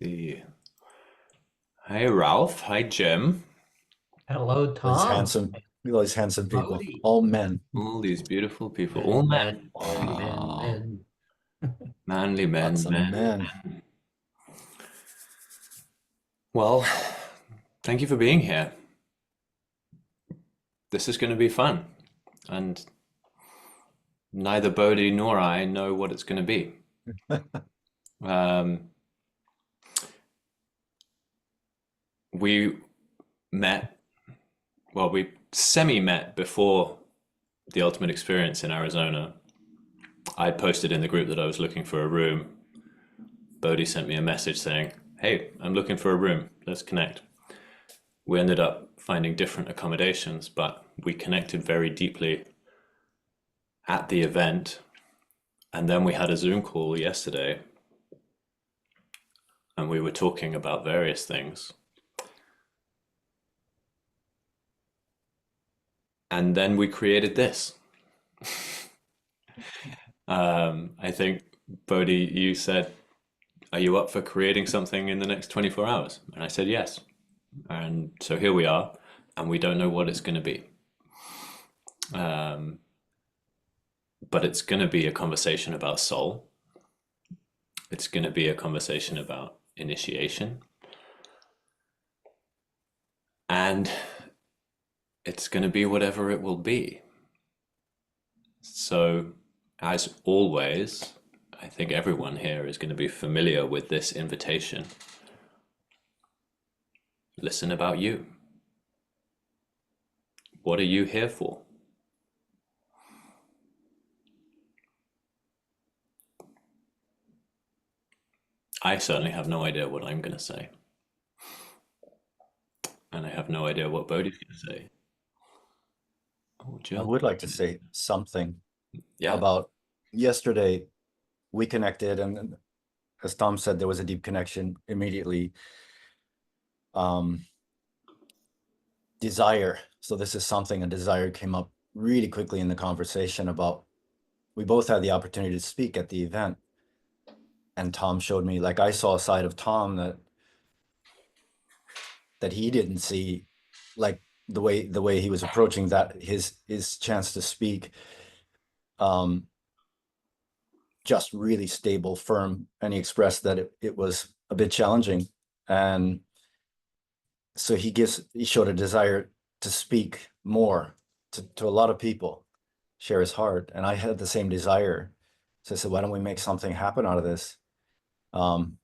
See. Hi, Ralph. Hi, Jim. Hello, All these Tom. handsome, look at all these handsome people, Bodhi. all men. All these beautiful people. All Men, men. men, men, men, Oh, men. manly men, Lots of men. men. Well, thank you for being here. This is going to be fun. And neither Bodhi nor I know what it's going to be. Um, we met, well, we semi-met before the Ultimate Experience in Arizona. I posted in the group that I was looking for a room. Bodhi sent me a message saying, "Hey, I'm looking for a room. Let's connect." We ended up finding different accommodations, but we connected very deeply at the event. And then we had a Zoom call yesterday and we were talking about various things. And then we created this. I think, Bodhi, you said, "Are you up for creating something in the next 24 hours?" And I said, yes. And so here we are, and we don't know what it's going to be. Um, but it's going to be a conversation about soul. It's going to be a conversation about initiation. And it's going to be whatever it will be. So, as always, I think everyone here is going to be familiar with this invitation. Listen about you. What are you here for? I certainly have no idea what I'm going to say. And I have no idea what Bodhi's going to say. Oh, I Jill. would like to say something Yeah. about yesterday. We connected, and as Tom said, there was a deep connection immediately. Um, Desire. So this is something, a desire came up really quickly in the conversation about, we both had the opportunity to speak at the event. And Tom showed me, like I saw a side of Tom that he didn't see, like the way he was approaching that his chance to speak, um just really stable, firm, and he expressed that it was a bit challenging. And so he showed a desire to speak more to a lot of people, share his heart, and I had the same desire. So I said, why don't we make something happen out of this? um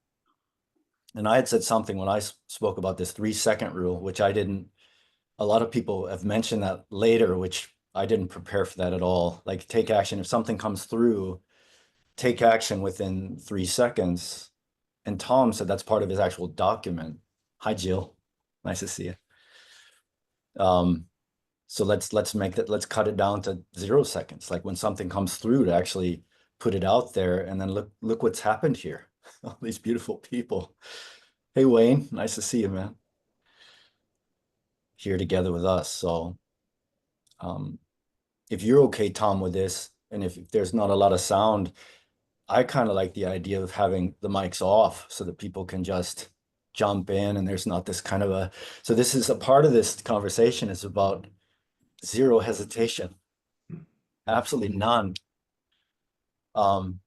and I had said something when I spoke about this 3-second rule, which I didn't, a lot of people have mentioned that later, which I didn't prepare for that at all. Like, take action. If something comes through, take action within 3 seconds. And Tom said that's part of his actual document. Hi, Jill. Nice to see you. So let's make that, let's cut it down to 0 seconds. Like, when something comes through, to actually put it out there, and then look what's happened here. All these beautiful people. Hey, Wayne, nice to see you, man. Here together with us. So um, if you're okay, Tom, with this, and if there's not a lot of sound, I kind of like the idea of having the mics off so that people can just jump in, and there's not this kind of a, so this is a part of this conversation is about zero hesitation, absolutely none. Um,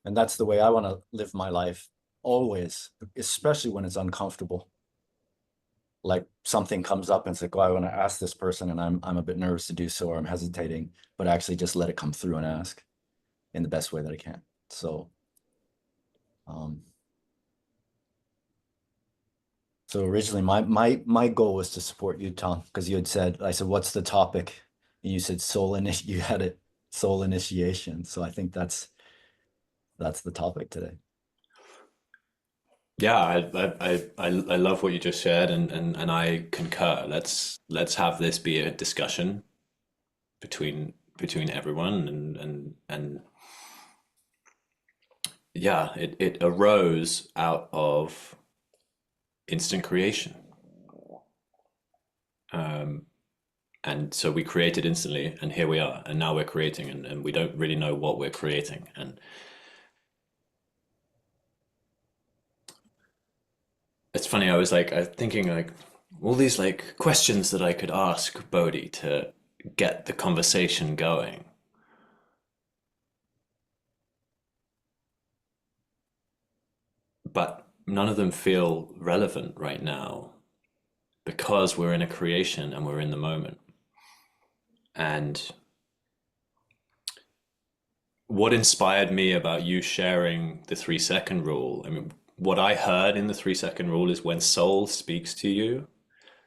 and that's the way I want to live my life always, especially when it's uncomfortable. Like, something comes up and it's like, oh, I want to ask this person, and I'm a bit nervous to do so, or I'm hesitating, but actually just let it come through and ask in the best way that I can. So um so originally my goal was to support you, Tom, because you had said, I said, what's the topic? And you said you had it, soul initiation. So I think that's the topic today. Yeah, I love what you just shared, and I concur. Let's have this be a discussion between everyone, and yeah, it arose out of instant creation. Um, and so we created instantly, and here we are, and now we're creating, and we don't really know what we're creating. And It's funny, I was like thinking like all these like questions that I could ask Bodhi to get the conversation going. But none of them feel relevant right now because we're in a creation and we're in the moment. And what inspired me about you sharing the 3 second rule? I mean, what I heard in the 3 second rule is when soul speaks to you,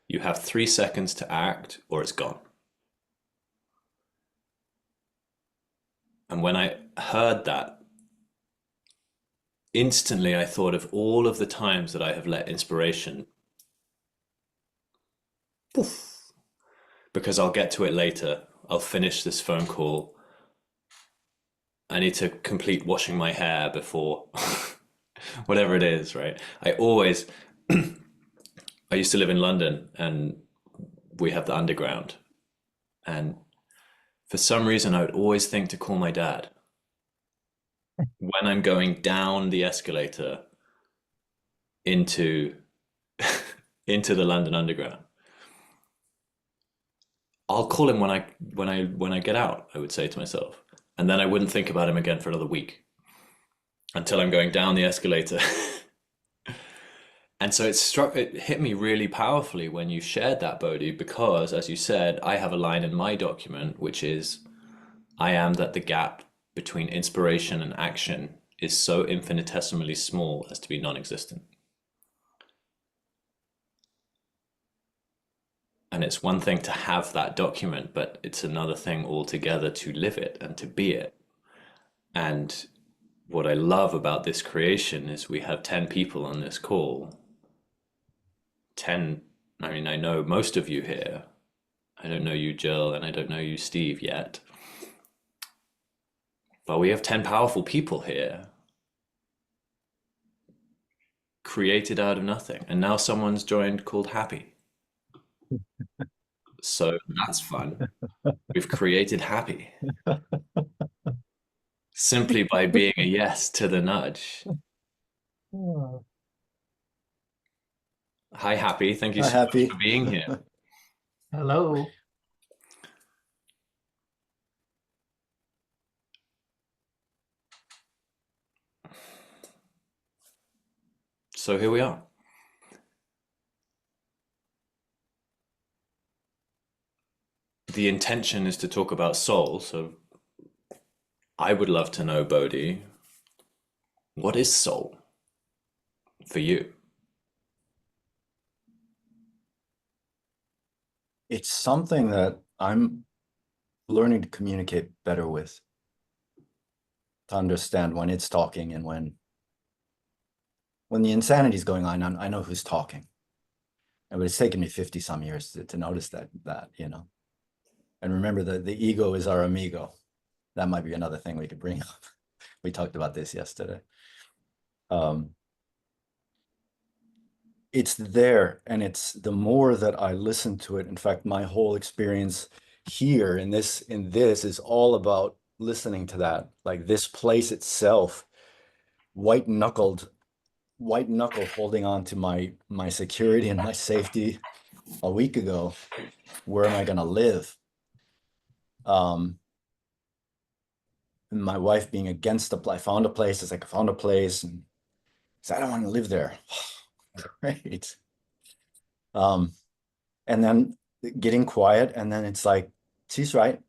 you have 3 seconds to act or it's gone. And when I heard that, instantly I thought of all of the times that I have let inspiration, poof, because I'll get to it later. I'll finish this phone call. I need to complete washing my hair before whatever it is, right? I always, I used to live in London and we have the underground. And for some reason, I would always think to call my dad when I'm going down the escalator into into the London Underground. I'll call him when I get out, I would say to myself. And then I wouldn't think about him again for another week until I'm going down the escalator. And so it hit me really powerfully when you shared that, Bodhi, because as you said, I have a line in my document, which is, I am that the gap between inspiration and action is so infinitesimally small as to be non-existent. And it's one thing to have that document, but it's another thing altogether to live it and to be it. And what I love about this creation is we have 10 people on this call. 10, I mean, I know most of you here. I don't know you, Jill, and I don't know you, Steve, yet. But we have 10 powerful people here, created out of nothing. And now someone's joined called Happy. So that's fun. We've created Happy simply by being a yes to the nudge. Hi, Happy. Thank you Hi, so much Happy. for being here. Hello. So here we are. The intention is to talk about soul. So I would love to know, Bodhi, what is soul for you? It's something that I'm learning to communicate better with, to understand when it's talking and when the insanity is going on, I know who's talking. But it's taken me 50 some years to notice that, and remember that the ego is our amigo. That might be another thing we could bring up. We talked about this yesterday. It's there, and it's the more that I listen to it. In fact, my whole experience here in this is all about listening to that. Like this place itself, white knuckle holding on to my security and my safety a week ago. Where am I going to live? And my wife being against I found a place. It's like I found a place, and said, I don't want to live there. Great. And then getting quiet, and then it's like, she's right.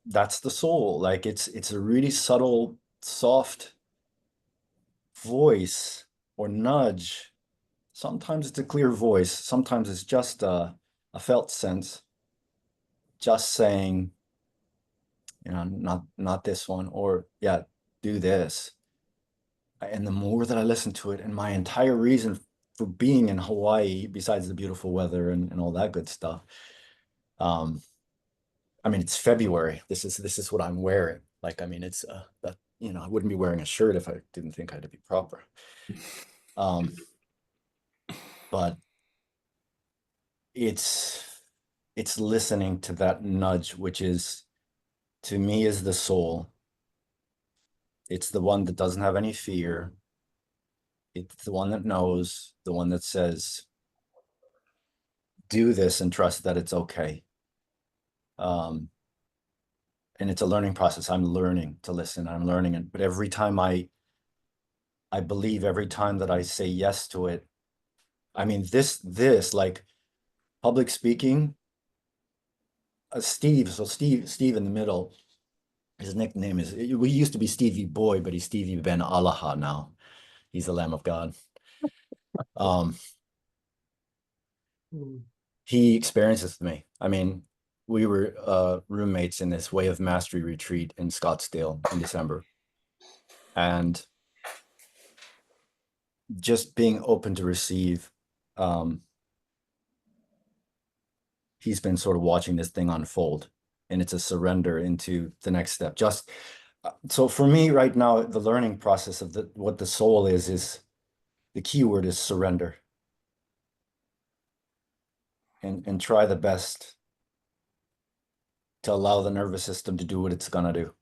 That's the soul. Like it's a really subtle, soft voice or nudge. Sometimes it's a clear voice. Sometimes it's just a felt sense, just saying, not this one, or yeah, do this. And the more that I listen to it, and my entire reason for being in Hawaii, besides the beautiful weather and all that good stuff, I mean, it's February. This is what I'm wearing. Like, I mean, it's that, I wouldn't be wearing a shirt if I didn't think I had to be proper. But it's listening to that nudge, which is, to me, is the soul. It's the one that doesn't have any fear. It's the one that knows, the one that says, do this and trust that it's okay. And it's a learning process. I'm learning to listen. I'm learning it. But every time I believe every time that I say yes to it, I mean, this like public speaking, Steve in the middle, his nickname is, we used to be Stevie Boy, but he's Stevie Ben Allah now. He's the Lamb of God. He experiences me. I mean, we were roommates in this Way of Mastery retreat in Scottsdale in December. And just being open to receive, he's been sort of watching this thing unfold, and it's a surrender into the next step. Just so for me right now, the learning process of what the soul is the key word is surrender, and try the best to allow the nervous system to do what it's gonna do.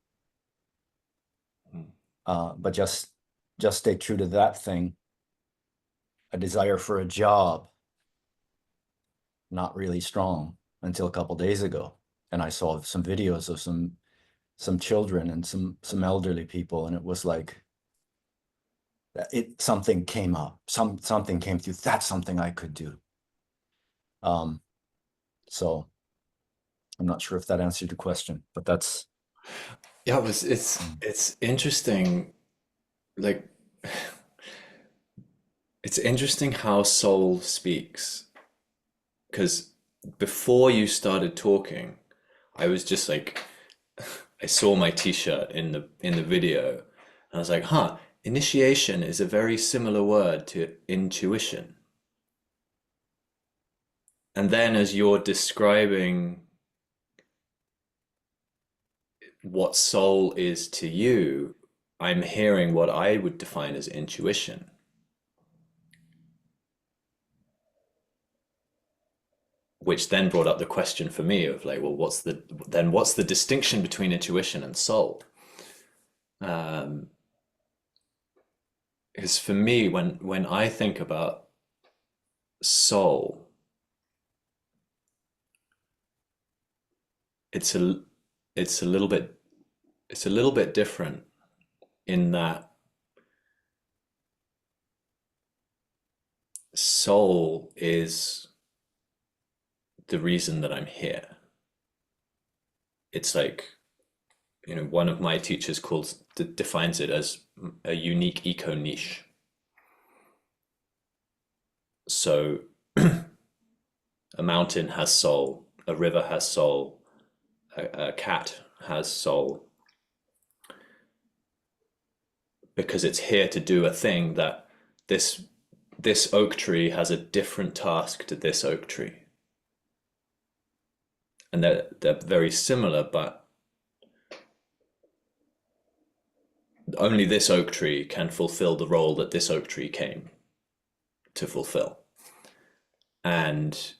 But just stay true to that thing. A desire for a job, not really strong until a couple days ago, and I saw some videos of some children and some elderly people, and it was like something came up, something came through. That's something I could do. So I'm not sure if that answered your question, but that's Yeah, it's interesting. Like, it's interesting how soul speaks. Because before you started talking, I was just like, I saw my t-shirt in the video, and I was like, huh, initiation is a very similar word to intuition. And then as you're describing what soul is to you, I'm hearing what I would define as intuition. Which then brought up the question for me of like, well, what's the distinction between intuition and soul? Because for me, when I think about soul, it's a it's a little bit it's a little bit different in that soul is the reason that I'm here. It's like, one of my teachers defines it as a unique eco niche. So a mountain has soul, a river has soul, a cat has soul, because it's here to do a thing that this oak tree has a different task to this oak tree. And they're very similar, but only this oak tree can fulfill the role that this oak tree came to fulfill. And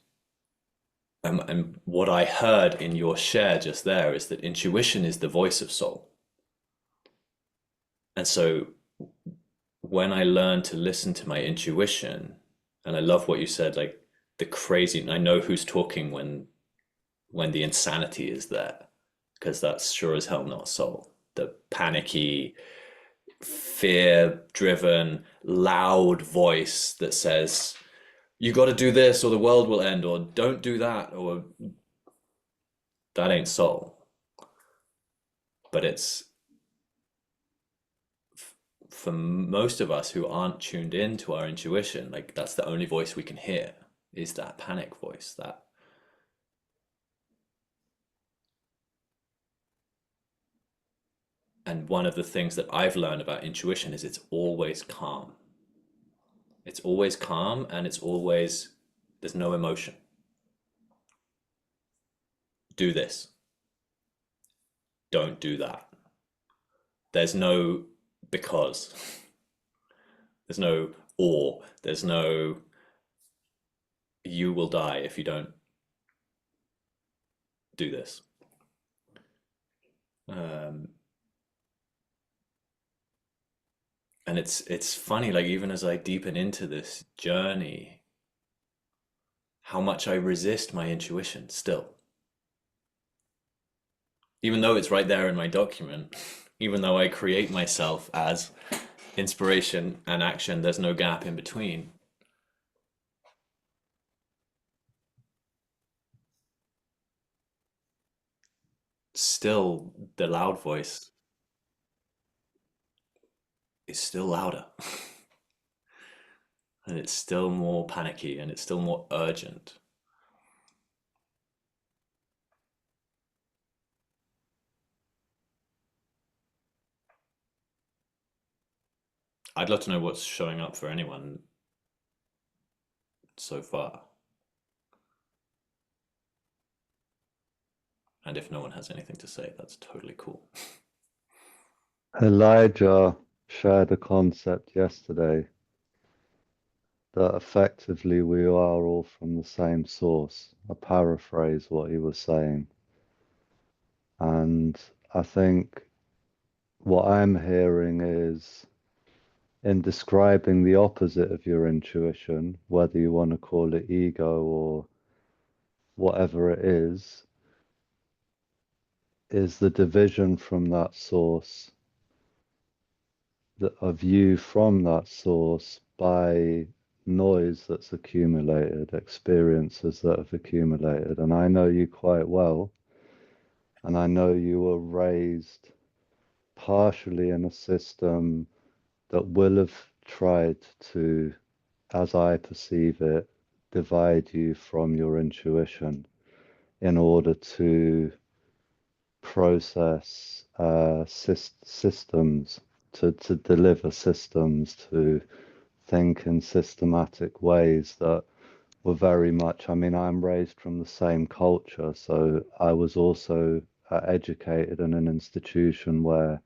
what I heard in your share just there is that intuition is the voice of soul. And so when I learn to listen to my intuition, and I love what you said, like the crazy, I know who's talking when the insanity is there, because that's sure as hell not soul. The panicky, fear-driven, loud voice that says, you got to do this or the world will end, or don't do that, or that ain't soul. But it's for most of us who aren't tuned in to our intuition, like that's the only voice we can hear, is that panic voice. And one of the things that I've learned about intuition is it's always calm. It's always calm, and there's no emotion. Do this. Don't do that. There's no because. There's no or. There's no you will die if you don't do this. Um, And it's funny, like even as I deepen into this journey, how much I resist my intuition still. Even though it's right there in my document, even though I create myself as inspiration and action, there's no gap in between. Still, the loud voice is still louder. And it's still more panicky and it's still more urgent. I'd love to know what's showing up for anyone so far. And if no one has anything to say, that's totally cool. Elijah shared a concept yesterday that effectively we are all from the same source. I paraphrase what he was saying. And I think what I'm hearing is in describing the opposite of your intuition, whether you want to call it ego or whatever it is the division from that source, a view from that source by noise that's accumulated, experiences that have accumulated. And I know you quite well, and I know you were raised partially in a system that will have tried to, as I perceive it, divide you from your intuition in order to process systems, to deliver systems, to think in systematic ways that were very much, I mean, I'm raised from the same culture, so I was also educated in an institution where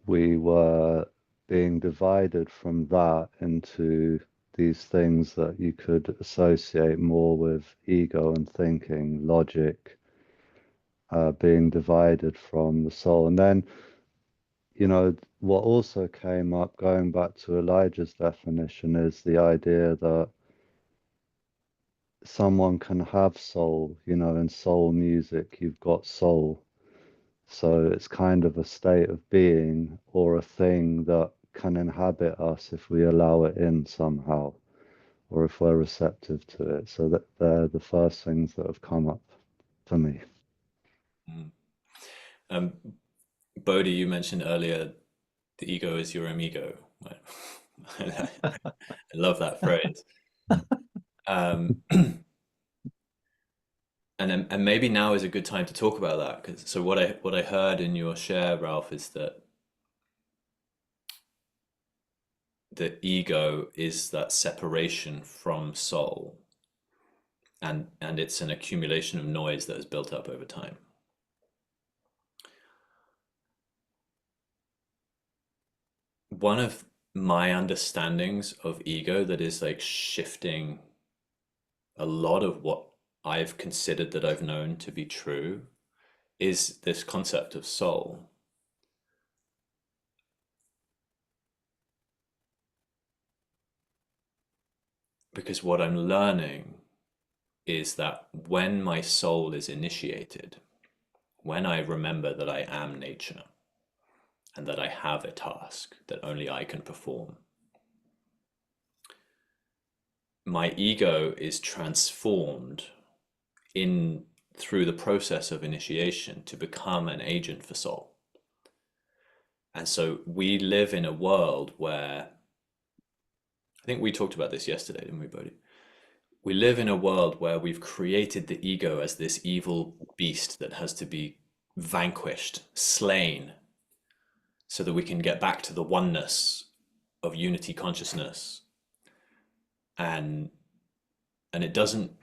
we were being divided from that into these things that you could associate more with ego and thinking, logic, being divided from the soul. And then, you know, what also came up, going back to Elijah's definition, is the idea that someone can have soul, you know, in soul music, you've got soul. So it's kind of a state of being or a thing that can inhabit us if we allow it in somehow, or if we're receptive to it. So that they're the first things that have come up for me. Mm. Um, Bodhi, you mentioned earlier the ego is your amigo. I love that phrase. Um, and maybe now is a good time to talk about that. So what I heard in your share, Ralph, is that the ego is that separation from soul, and it's an accumulation of noise that has built up over time. One of my understandings of ego that is like shifting a lot of what I've considered that I've known to be true is this concept of soul. Because what I'm learning is that when my soul is initiated, when I remember that I am nature and that I have a task that only I can perform, my ego is transformed in through the process of initiation to become an agent for soul. And so we live in a world where, I think we talked about this yesterday, didn't we, Bodhi? We live in a world where we've created the ego as this evil beast that has to be vanquished, slain, so that we can get back to the oneness of unity consciousness. And it doesn't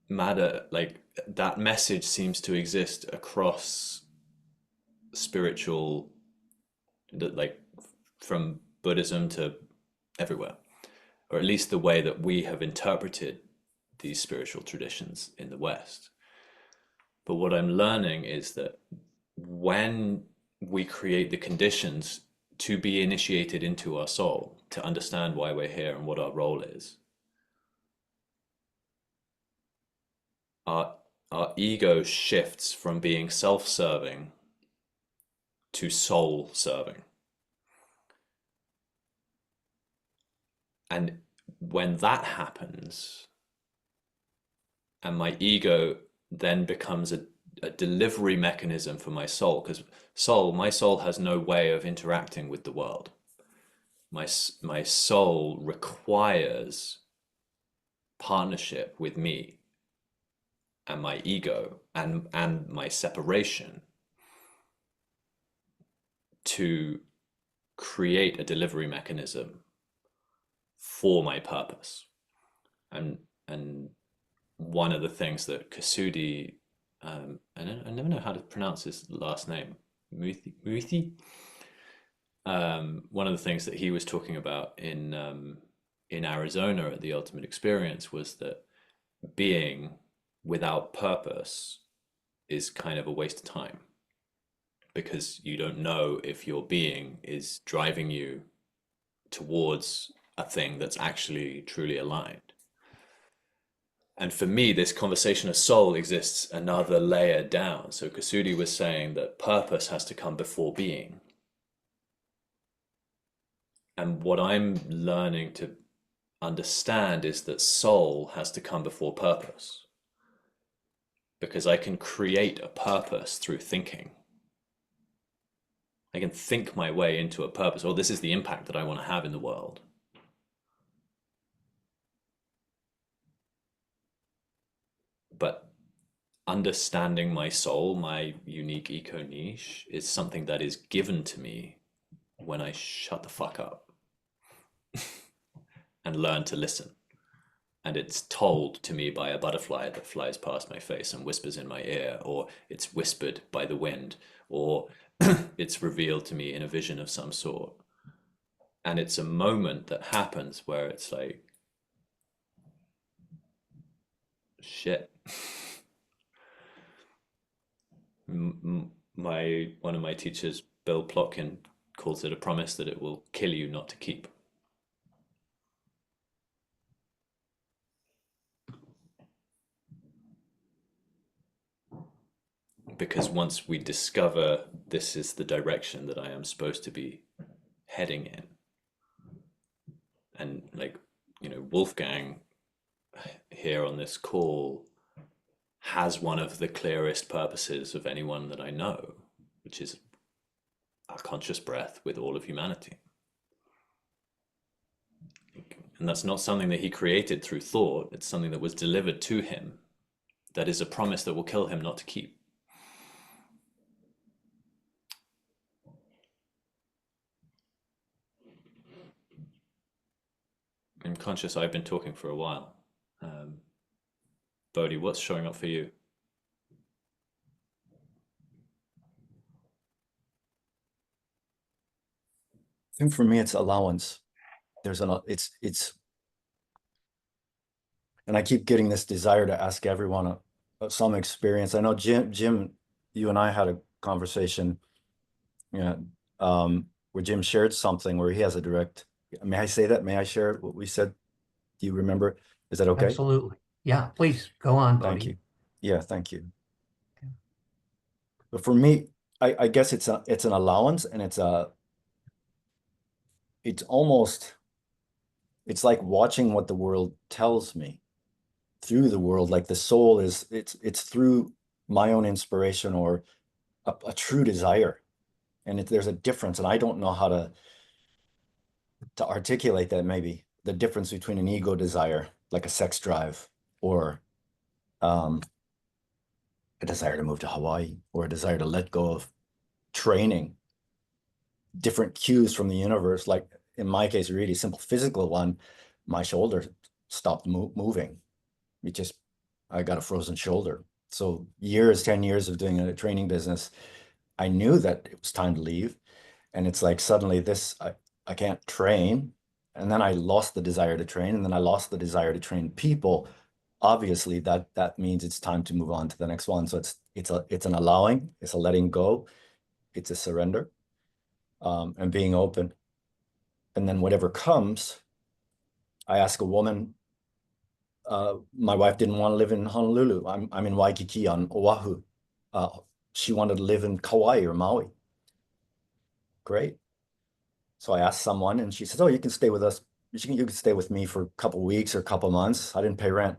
matter, like that message seems to exist across spiritual, like from Buddhism to everywhere, or at least the way that we have interpreted these spiritual traditions in the West. But what I'm learning is that when we create the conditions to be initiated into our soul, to understand why we're here and what our role is, our ego shifts from being self-serving to soul-serving. And when that happens, and my ego then becomes a delivery mechanism for my soul, because my soul has no way of interacting with the world. My soul requires partnership with me and my ego and my separation to create a delivery mechanism for my purpose. And one of the things that Kasudi, I never know how to pronounce his last name, Muthi. One of the things that he was talking about in Arizona at the Ultimate Experience was that being without purpose is kind of a waste of time, because you don't know if your being is driving you towards a thing that's actually truly aligned. And for me, this conversation of soul exists another layer down. So Kasudi was saying that purpose has to come before being. And what I'm learning to understand is that soul has to come before purpose. Because I can create a purpose through thinking. I can think my way into a purpose. Or this is the impact that I want to have in the world. But understanding my soul, my unique eco niche, is something that is given to me when I shut the fuck up and learn to listen. And it's told to me by a butterfly that flies past my face and whispers in my ear, or it's whispered by the wind, or it's revealed to me in a vision of some sort. And it's a moment that happens where it's like, shit. One of my teachers, Bill Plotkin, calls it a promise that it will kill you not to keep. Because once we discover this is the direction that I am supposed to be heading in, and like, Wolfgang here on this call has one of the clearest purposes of anyone that I know, which is a conscious breath with all of humanity. And that's not something that he created through thought. It's something that was delivered to him, that is a promise that will kill him not to keep. I'm conscious I've been talking for a while. Bodhi, what's showing up for you? I think for me, it's allowance. It's, and I keep getting this desire to ask everyone some experience. I know Jim, you and I had a conversation, where Jim shared something where he has a direct. May I say that? May I share what we said? Do you remember? Is that okay? Absolutely. Yeah, please go on, Thank Bodhi. you. Yeah, thank you. But for me, I guess it's an allowance, and it's like watching what the world tells me through the world. Like the soul it's through my own inspiration or a true desire. And there's a difference, and I don't know how to articulate that, maybe the difference between an ego desire, like a sex drive, or a desire to move to Hawaii, or a desire to let go of training, different cues from the universe. Like in my case, a really simple physical one, my shoulder stopped moving. I got a frozen shoulder. So 10 years of doing a training business, I knew that it was time to leave. And it's like, suddenly I can't train. And then I lost the desire to train, and then I lost the desire to train people. Obviously that means it's time to move on to the next one. So it's an allowing, it's a letting go, it's a surrender. and being open. And then whatever comes, I ask a woman, my wife didn't want to live in Honolulu. I'm in Waikiki on Oahu. She wanted to live in Kauai or Maui. Great. So I asked someone and she says, oh, you can stay with us. You can stay with me for a couple weeks or a couple months. I didn't pay rent.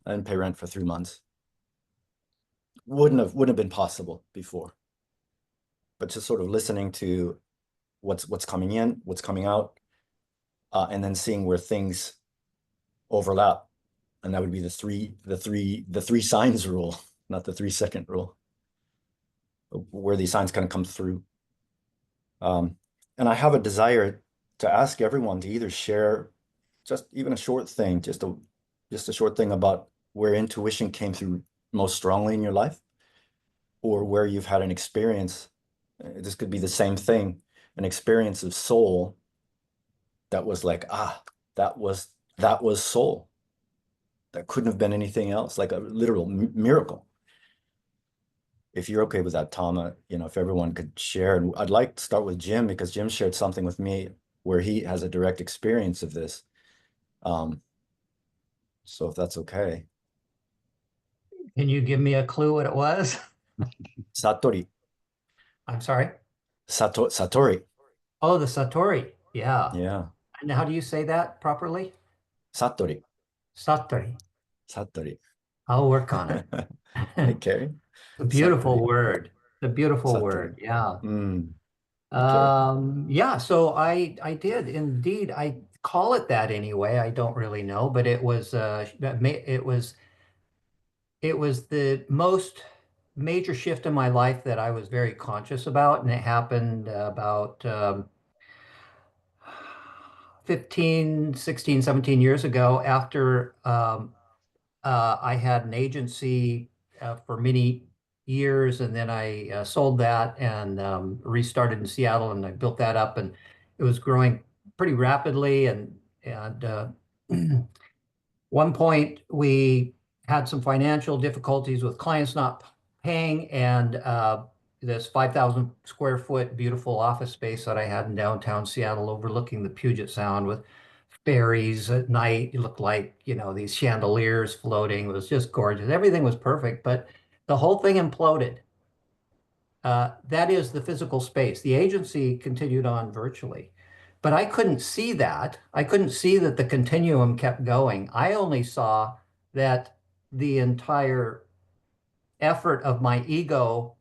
I didn't pay rent for 3 months. Wouldn't have been possible before. But just sort of listening to what's coming in, what's coming out, and then seeing where things overlap. And that would be the three signs rule, not the 3-second rule, where these signs kind of come through. And I have a desire to ask everyone to either share just even a short thing, just a short thing about where intuition came through most strongly in your life, or where you've had an experience. This could be the same thing, an experience of soul that was like, that was soul. That couldn't have been anything else, like a literal miracle. If you're okay with that, Tom, if everyone could share, and I'd like to start with Jim because Jim shared something with me where he has a direct experience of this. So if that's okay. Can you give me a clue what it was? Satori. I'm sorry. Satori. Oh, the Satori. Yeah. Yeah. And how do you say that properly? Satori. Satori. Satori. I'll work on it. Hey, Carrie. A beautiful Satori. word. The beautiful Satori. word. Yeah. Hey, Carrie. Yeah, so I did indeed. I call it that anyway. I don't really know, but it was it was the most major shift in my life that I was very conscious about, and it happened about 15, 16, 17 years ago after I had an agency for many years, and then I sold that and restarted in Seattle, and I built that up, and it was growing pretty rapidly. And one point we had some financial difficulties with clients not paying, and this 5,000 square foot beautiful office space that I had in downtown Seattle overlooking the Puget Sound with ferries at night. It looked like, these chandeliers floating. It was just gorgeous. Everything was perfect, but the whole thing imploded. That is the physical space. The agency continued on virtually, but I couldn't see that. I couldn't see that the continuum kept going. I only saw that the entire effort of my ego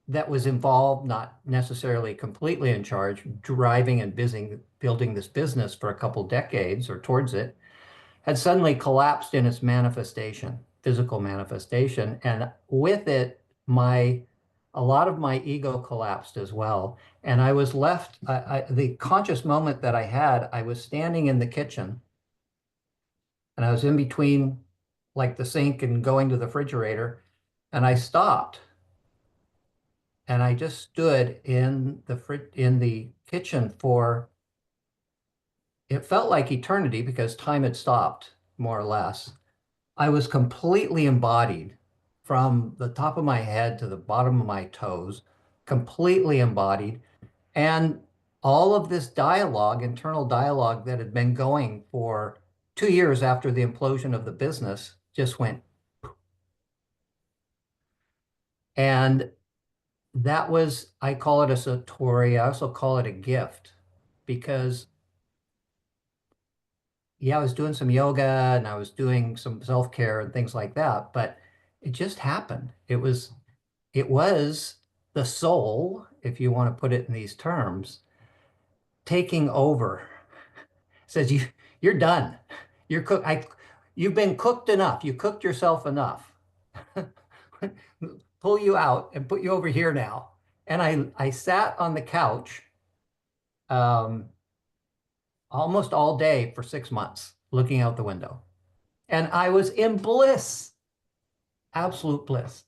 that was involved, not necessarily completely in charge, driving and building this business for a couple decades or towards it, had suddenly collapsed in its manifestation, physical manifestation. And with it, a lot of my ego collapsed as well. And I was left, the conscious moment that I had, I was standing in the kitchen and I was in between like the sink and going to the refrigerator, and I stopped. And I just stood in the kitchen for, it felt like eternity because time had stopped, more or less. I was completely embodied from the top of my head to the bottom of my toes, completely embodied. And all of this dialogue, internal dialogue that had been going for 2 years after the implosion of the business, just went. And that was, I call it a satori. I also call it a gift because, yeah, I was doing some yoga and I was doing some self-care and things like that, but it just happened. It was the soul, if you want to put it in these terms, taking over. Says you're done. You're cooked. You've been cooked enough. You cooked yourself enough. Pull you out and put you over here now. And I sat on the couch um, almost all day for 6 months, looking out the window. And I was in bliss, absolute bliss.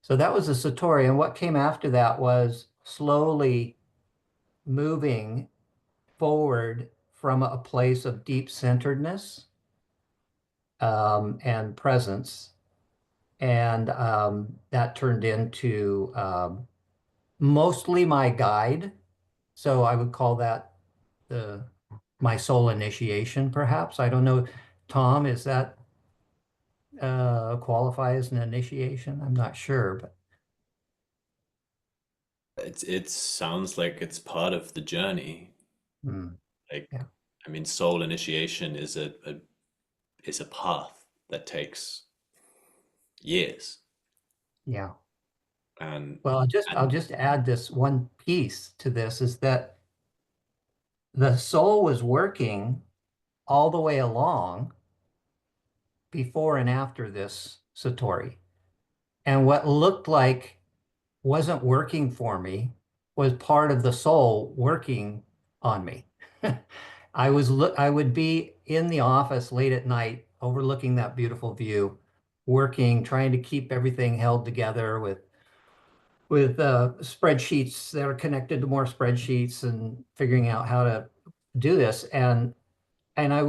So that was a satori. And what came after that was slowly moving forward from a place of deep centeredness and presence. And that turned into mostly my guide. So I would call that the my soul initiation, perhaps. I don't know. Tom, is that qualify as an initiation? I'm not sure, but It sounds like it's part of the journey. mm, Like, yeah, I mean, soul initiation is a path that takes years. yeah. And Well, I'll and just add this one piece to this is that the soul was working all the way along before and after this Satori. And what looked like wasn't working for me was part of the soul working on me. I would be in the office late at night overlooking that beautiful view, working, trying to keep everything held together with spreadsheets that are connected to more spreadsheets and figuring out how to do this. And I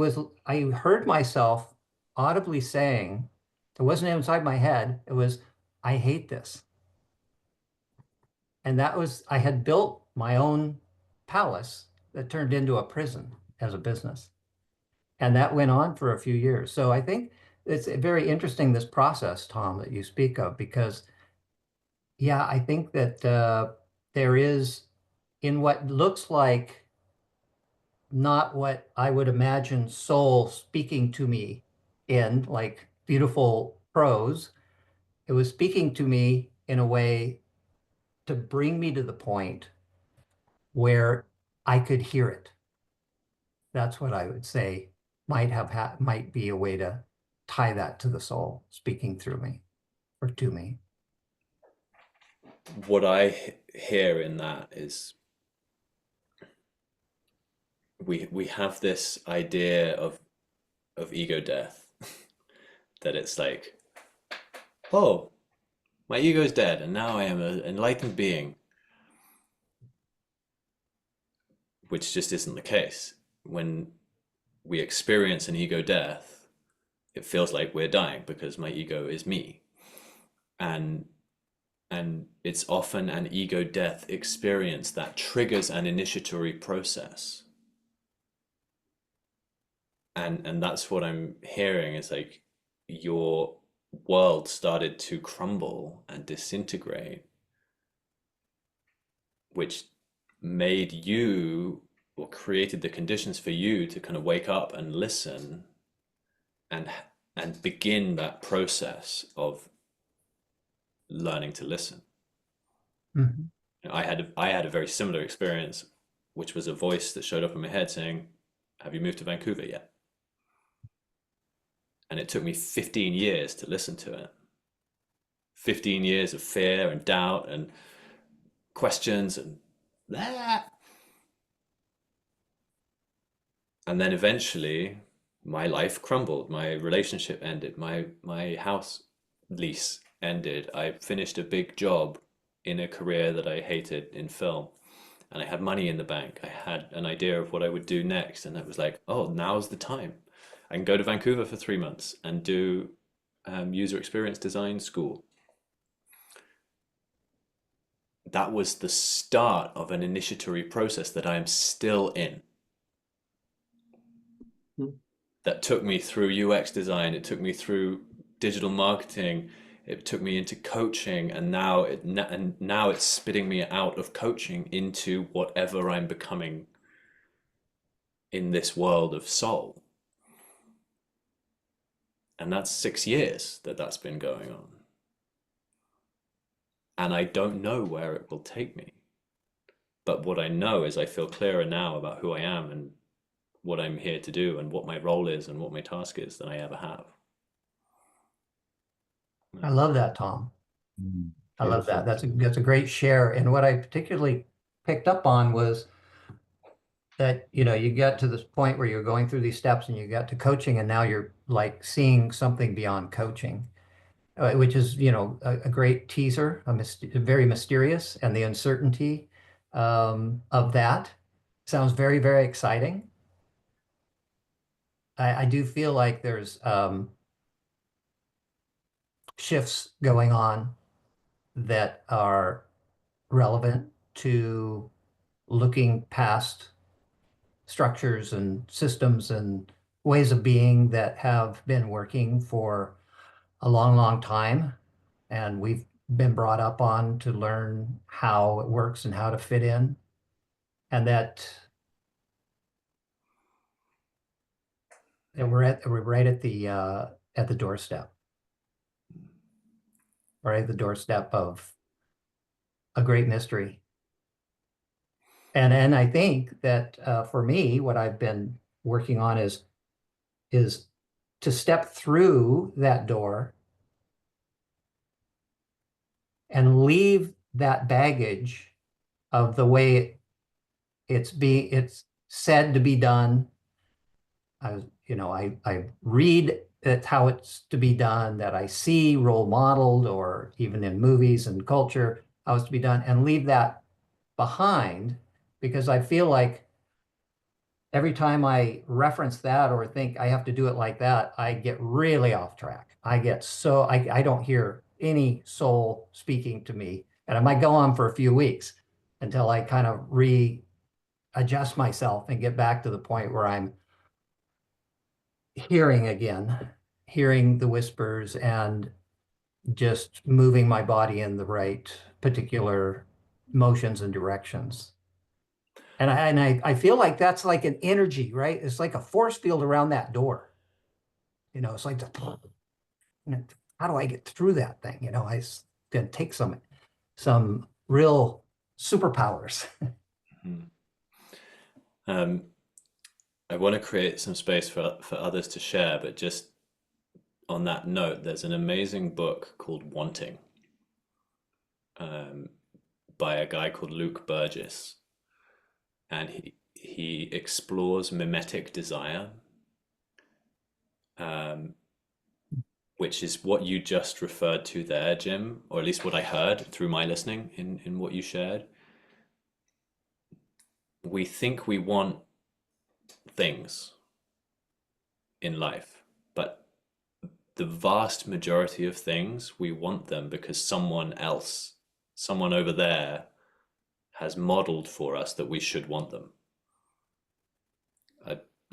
heard myself audibly saying, it wasn't inside my head, it was, I hate this. And that was, I had built my own palace that turned into a prison as a business. And that went on for a few years. So I think it's very interesting, this process, Tom, that you speak of, because yeah, I think that there is, in what looks like not what I would imagine soul speaking to me in, like beautiful prose. It was speaking to me in a way to bring me to the point where I could hear it. That's what I would say might be a way to tie that to the soul speaking through me or to me. what I hear in that is we have this idea of ego death that it's like, oh, my ego's dead and now I am an enlightened being, which just isn't the case. When we experience an ego death, it feels like we're dying because my ego is me. And it's often an ego death experience that triggers an initiatory process. And that's what I'm hearing is like your world started to crumble and disintegrate, which made you or created the conditions for you to kind of wake up and listen and begin that process of learning to listen. Mhm. I had a very similar experience, which was a voice that showed up in my head saying, "Have you moved to Vancouver yet?" And it took me 15 years to listen to it. 15 years of fear and doubt and questions and that. And then eventually my life crumbled. My relationship ended. My house lease ended. I finished a big job in a career that I hated in film. And I had money in the bank. I had an idea of what I would do next. And it was like, oh, now's the time. I can go to Vancouver for 3 months and do user experience design school. That was the start of an initiatory process that I am still in. That took me through UX design. It took me through digital marketing. It took me into coaching, and now it's spitting me out of coaching into whatever I'm becoming in this world of soul. And that's 6 years that that's been going on. And I don't know where it will take me. But what I know is I feel clearer now about who I am and what I'm here to do and what my role is and what my task is than I ever have. I love that, Tom. I love that. Beautiful. That's a great share. And what I particularly picked up on was that, you get to this point where you're going through these steps and you get to coaching and now you're like seeing something beyond coaching, which is, a great teaser, very mysterious, and the uncertainty of that sounds very, very exciting. I do feel like there's shifts going on that are relevant to looking past structures and systems and ways of being that have been working for a long, long time. And we've been brought up on to learn how it works and how to fit in. And we're right at the doorstep, right at the doorstep of a great mystery. And I think that for me, what I've been working on is to step through that door and leave that baggage of the way it's said to be done. I read that's how it's to be done, that I see role modeled or even in movies and culture, how it's to be done, and leave that behind, because I feel like every time I reference that or think I have to do it like that, I get really off track. I don't hear any soul speaking to me. And I might go on for a few weeks until I kind of readjust myself and get back to the point where I'm hearing again, hearing the whispers and just moving my body in the right particular motions and directions. And I feel like that's like an energy, right? It's like a force field around that door. It's like how do I get through that thing? It's gonna take some real superpowers. I want to create some space for others to share, but just on that note, there's an amazing book called Wanting, by a guy called Luke Burgess, and he explores mimetic desire, which is what you just referred to there, Jim, or at least what I heard through my listening in what you shared. We think we want things in life, but the vast majority of things, we want them because someone else, someone over there, has modeled for us that we should want them.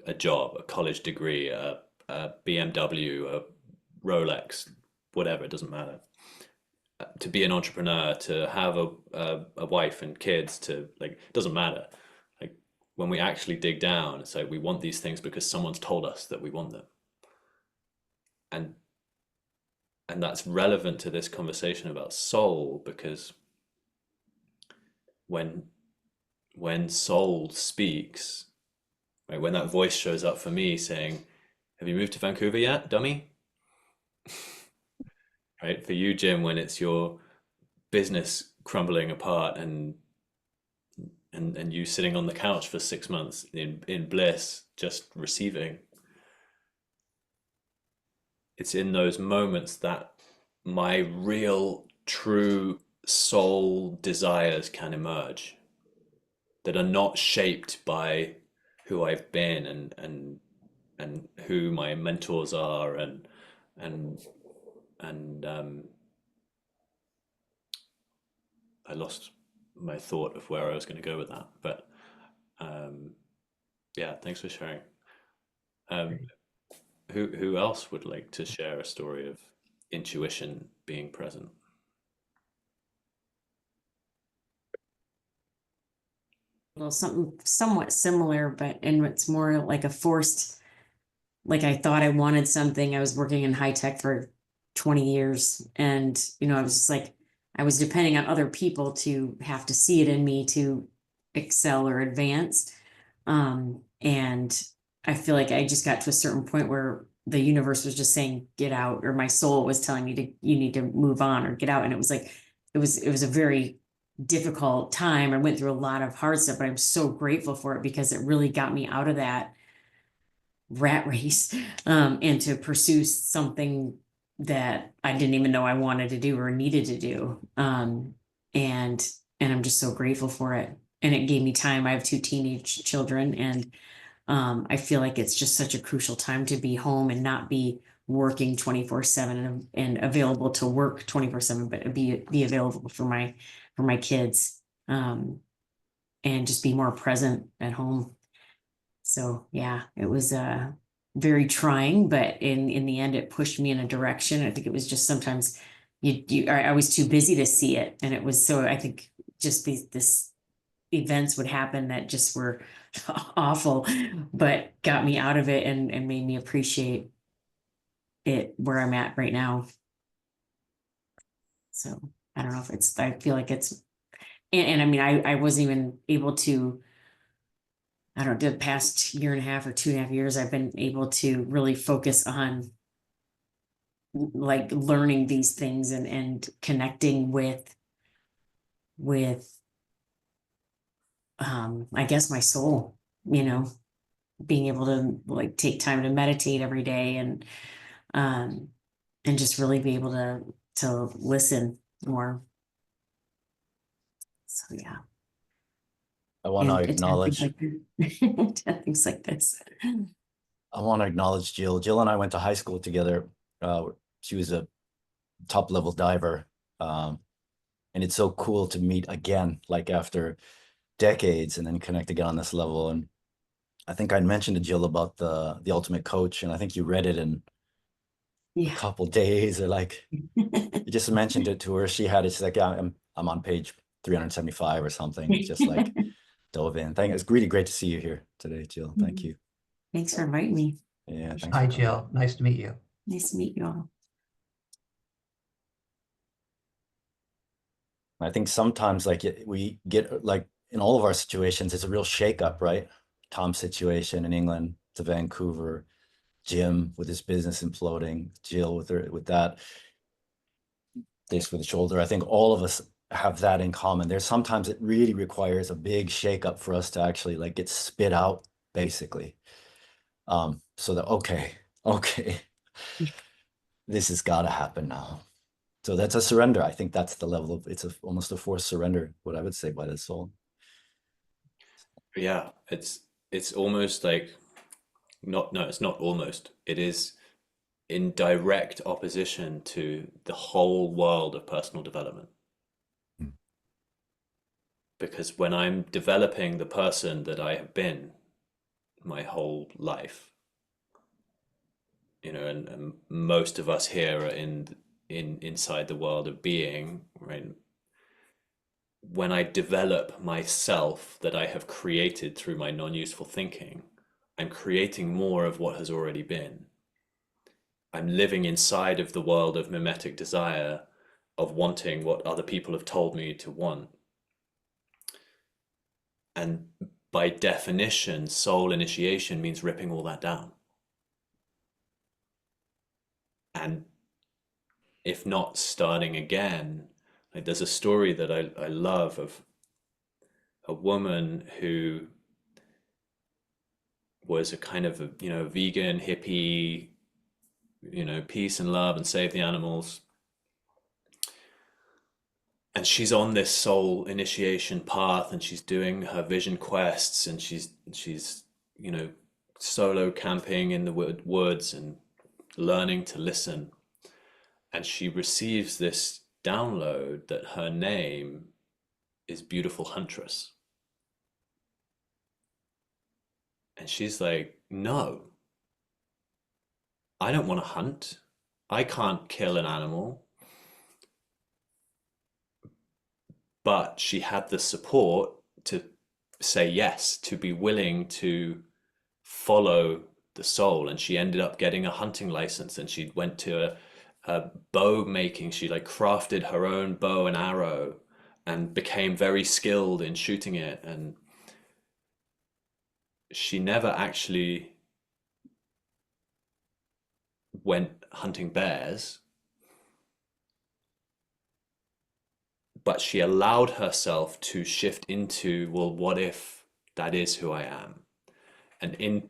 A job, a college degree, a BMW, a Rolex, whatever, it doesn't matter. To be an entrepreneur, to have a wife and kids, it doesn't matter. Like when we actually dig down, it's like we want these things because someone's told us that we want them. And that's relevant to this conversation about soul, because when soul speaks, right, when that voice shows up for me saying, "Have you moved to Vancouver yet, dummy?" Right? For you, Jim, when it's your business crumbling apart and you sitting on the couch for 6 months in bliss, just receiving. It's in those moments that my real, true soul desires can emerge, that are not shaped by who I've been and who my mentors are and I lost my thought of where I was going to go with that, but yeah, thanks for sharing. Who else would like to share a story of intuition being present? Well, something somewhat similar, but and it's more like a forced, like I thought I wanted something. I was working in high tech for 20 years, and I was just like, I was depending on other people to have to see it in me to excel or advance. And I feel like I just got to a certain point where the universe was just saying, get out, or my soul was telling me you need to move on or get out. And it was like, it was a very difficult time. I went through a lot of hard stuff, but I'm so grateful for it because it really got me out of that rat race, and to pursue something that I didn't even know I wanted to do or needed to do. And I'm just so grateful for it. And it gave me time. I have 2 teenage children, and I feel like it's just such a crucial time to be home and not be working 24/7 and available to work 24/7, but be available for my for my kids, and just be more present at home. So yeah, it was very trying, but in the end, it pushed me in a direction. I think it was just sometimes I was too busy to see it, and it was so. I think just this events would happen that just were awful, but got me out of it and made me appreciate it where I'm at right now. So I don't know if it's. I feel like it's, and I mean, I wasn't even able to. I don't know, the past year and a half or 2.5 years, I've been able to really focus on like learning these things and connecting with I guess my soul, being able to like take time to meditate every day um and just really be able to listen more. So yeah. I want to And it's things acknowledge, like things like this. I want to acknowledge Jill. Jill and I went to high school together. She was a top level diver. And it's so cool to meet again, like after decades, and then connect again on this level. And I think I mentioned to Jill about the Ultimate Coach, and I think you read it in a Yeah. couple days, or like you just mentioned it to her. She had it. She's like, yeah, I'm on page 375 or something. Just like dove in. It's really great to see you here today, Jill. Thank you. Thanks for inviting me. Yeah, thanks. Hi, Jill. Nice to meet you. Nice to meet you all. I think sometimes like we get like in all of our situations, it's a real shakeup, right? Tom's situation in England to Vancouver, Jim with his business imploding, Jill with that, this with the shoulder. I think all of us have that in common. There's sometimes it really requires a big shakeup for us to actually like get spit out, basically. So that okay, this has got to happen now. So that's a surrender. I think that's the level of almost a forced surrender, what I would say by the soul. Yeah, it's almost like it's not almost. It is in direct opposition to the whole world of personal development. Mm. Because when I'm developing the person that I have been my whole life, and most of us here are inside the world of being, right? When I develop myself that I have created through my non-useful thinking, I'm creating more of what has already been. I'm living inside of the world of mimetic desire, of wanting what other people have told me to want. And by definition, soul initiation means ripping all that down. And if not starting again, like there's a story that I love of a woman who was a kind of vegan hippie, peace and love and save the animals. And she's on this soul initiation path, and she's doing her vision quests, and she's solo camping in the woods and learning to listen. And she receives this download that her name is Beautiful Huntress. And she's like, no, I don't want to hunt. I can't kill an animal. But she had the support to say yes, to be willing to follow the soul. And she ended up getting a hunting license, and she went to a bow making. She like crafted her own bow and arrow and became very skilled in shooting it. And she never actually went hunting bears, but she allowed herself to shift into, well, what if that is who I am? And in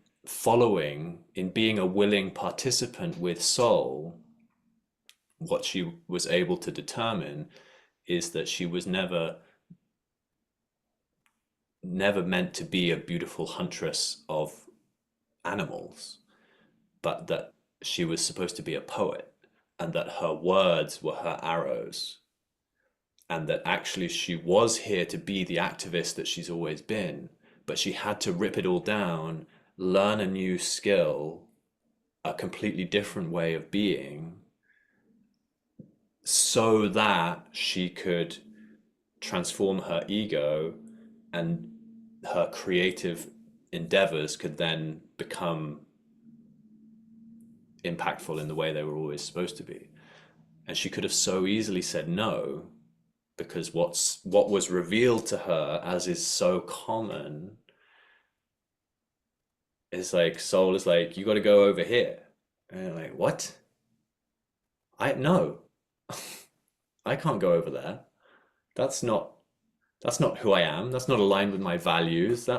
being a willing participant with soul, what she was able to determine is that she was never meant to be a beautiful huntress of animals, but that she was supposed to be a poet, and that her words were her arrows, and that actually she was here to be the activist that she's always been, but she had to rip it all down, learn a new skill, a completely different way of being, so that she could transform her ego and her creative endeavors could then become impactful in the way they were always supposed to be. And she could have so easily said no, because what was revealed to her, as is so common, is like soul is like, you got to go over here, and you're like, what? I no, I can't go over there. That's not who I am. That's not aligned with my values.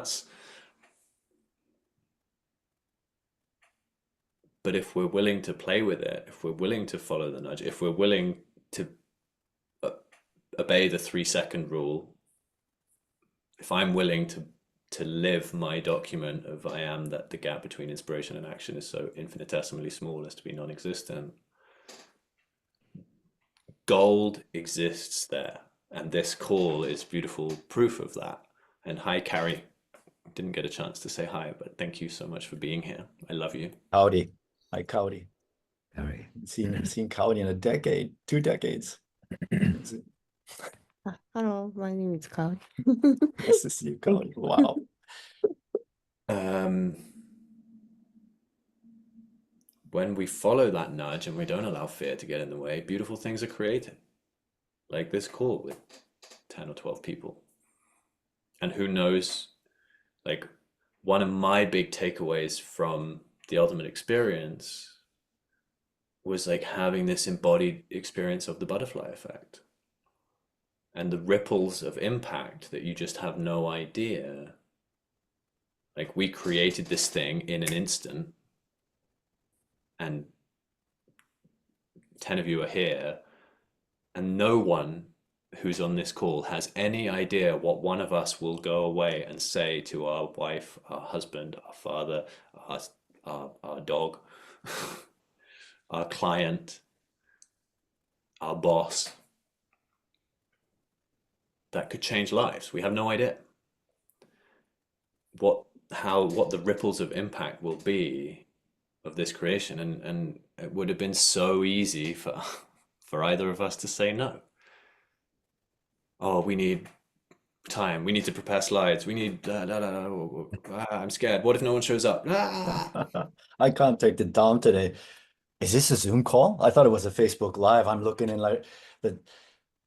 But if we're willing to play with it, if we're willing to follow the nudge, if we're willing to obey the 3-second rule, if I'm willing to live my document of I am, that the gap between inspiration and action is so infinitesimally small as to be non-existent, gold exists there. And this call is beautiful proof of that. And hi, Carrie. Didn't get a chance to say hi, but thank you so much for being here. I love you. Howdy. Hi, Cowdy. Seen Cowdy in a decade, 2 decades. Hello, my name is Cloud. Nice to see you, Cowdy. Wow. When we follow that nudge and we don't allow fear to get in the way, beautiful things are created. Like this call with 10 or 12 people. And who knows, like one of my big takeaways from the ultimate experience was like having this embodied experience of the butterfly effect and the ripples of impact that you just have no idea. Like we created this thing in an instant, and 10 of you are here, and no one who's on this call has any idea what one of us will go away and say to our wife, our husband, our father, our dog, our client, our boss, that could change lives. We have no idea what the ripples of impact will be of this creation, and it would have been so easy for either of us to say no. Oh, we need time. We need to prepare slides. We need I'm scared. What if no one shows up? I contacted Dom today. Is this a Zoom call? I thought it was a Facebook Live. I'm looking in like the.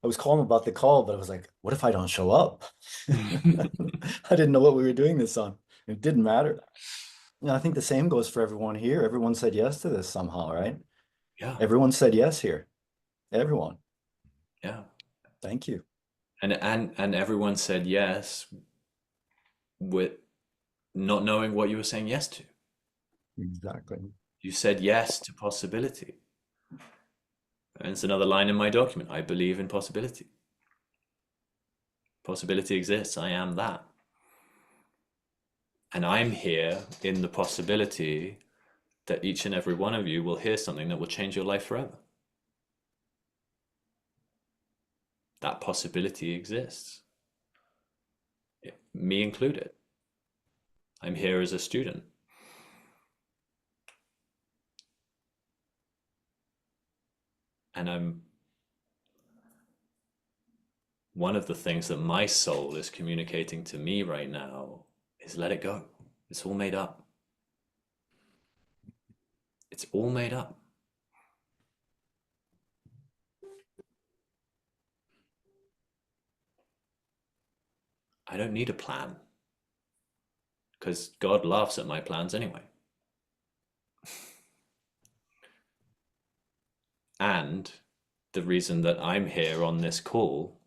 I was calling about the call, but I was like, what if I don't show up? I didn't know what we were doing this on. It didn't matter. I think the same goes for everyone here. Everyone said yes to this somehow, right? Yeah. Everyone said yes here. Everyone. Yeah. Thank you. And everyone said yes with not knowing what you were saying yes to. Exactly. You said yes to possibility. And it's another line in my document. I believe in possibility. Possibility exists. I am that. And I'm here in the possibility that each and every one of you will hear something that will change your life forever. That possibility exists. Me included. I'm here as a student. And one of the things that my soul is communicating to me right now is let it go. It's all made up. It's all made up. I don't need a plan, because God laughs at my plans anyway. And the reason that I'm here on this call,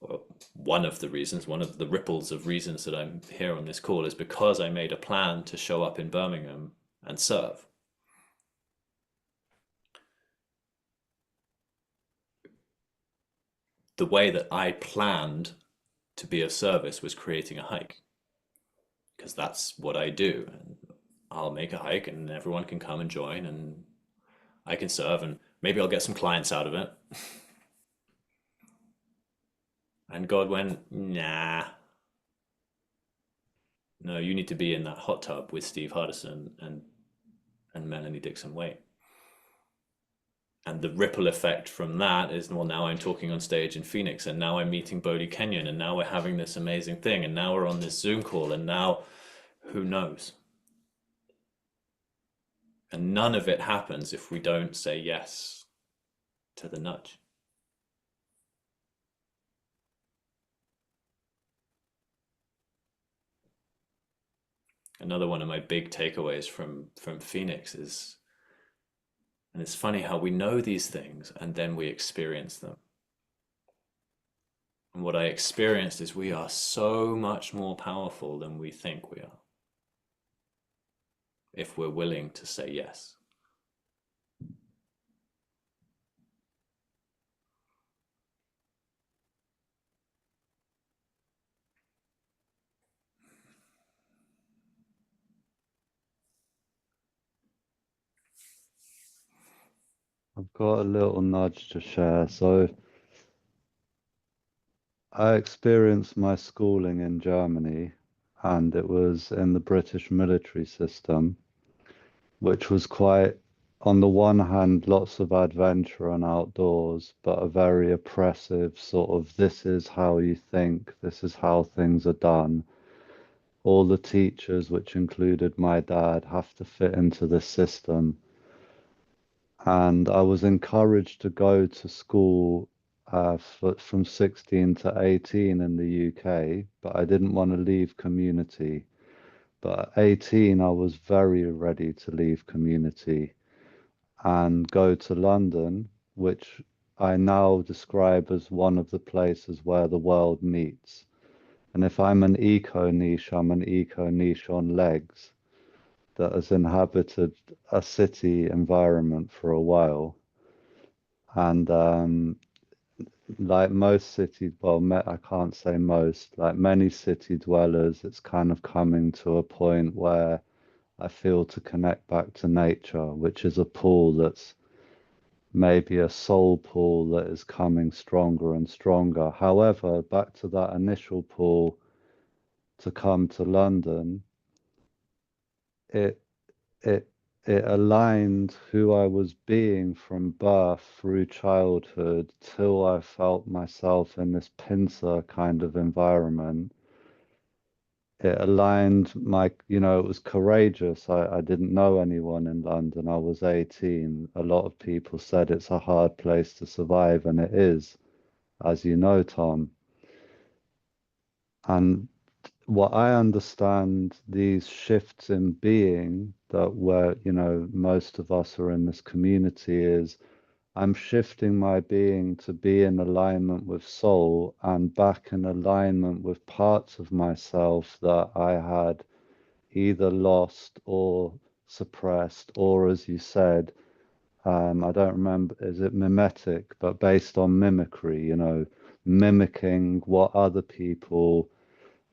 or one of the reasons, one of the ripples of reasons that I'm here on this call, is because I made a plan to show up in Birmingham and serve. The way that I planned to be of service was creating a hike, because that's what I do. And I'll make a hike and everyone can come and join and I can serve, and maybe I'll get some clients out of it. And God went, nah, no, you need to be in that hot tub with Steve Hardison and Melanie Dixon Waite. And the ripple effect from that is, well, now I'm talking on stage in Phoenix, and now I'm meeting Bodhi Kenyon, and now we're having this amazing thing, and now we're on this Zoom call, and now who knows? And none of it happens if we don't say yes to the nudge. Another one of my big takeaways from Phoenix is, and it's funny how we know these things and then we experience them. And what I experienced is we are so much more powerful than we think we are, if we're willing to say yes. I've got a little nudge to share. So I experienced my schooling in Germany, and it was in the British military system, which was quite, on the one hand, lots of adventure and outdoors, but a very oppressive sort of, this is how you think, this is how things are done. All the teachers, which included my dad, have to fit into this system. And I was encouraged to go to school from 16 to 18 in the UK, but I didn't want to leave community. But at 18, I was very ready to leave community and go to London, which I now describe as one of the places where the world meets. And if I'm an eco niche, I'm an eco niche on legs that has inhabited a city environment for a while. And like most city, well, I can't say most, like many city dwellers, it's kind of coming to a point where I feel to connect back to nature, which is a pool that's maybe a soul pool that is coming stronger and stronger. However, back to that initial pool, to come to London, it it it aligned who I was being from birth through childhood till I felt myself in this pincer kind of environment. It aligned my, it was courageous. I didn't know anyone in London. I was 18. A lot of people said it's a hard place to survive, and it is, as you know, Tom. And what I understand, these shifts in being that where, most of us are in this community is I'm shifting my being to be in alignment with soul and back in alignment with parts of myself that I had either lost or suppressed, or as you said, I don't remember, is it mimetic, but based on mimicry, mimicking what other people,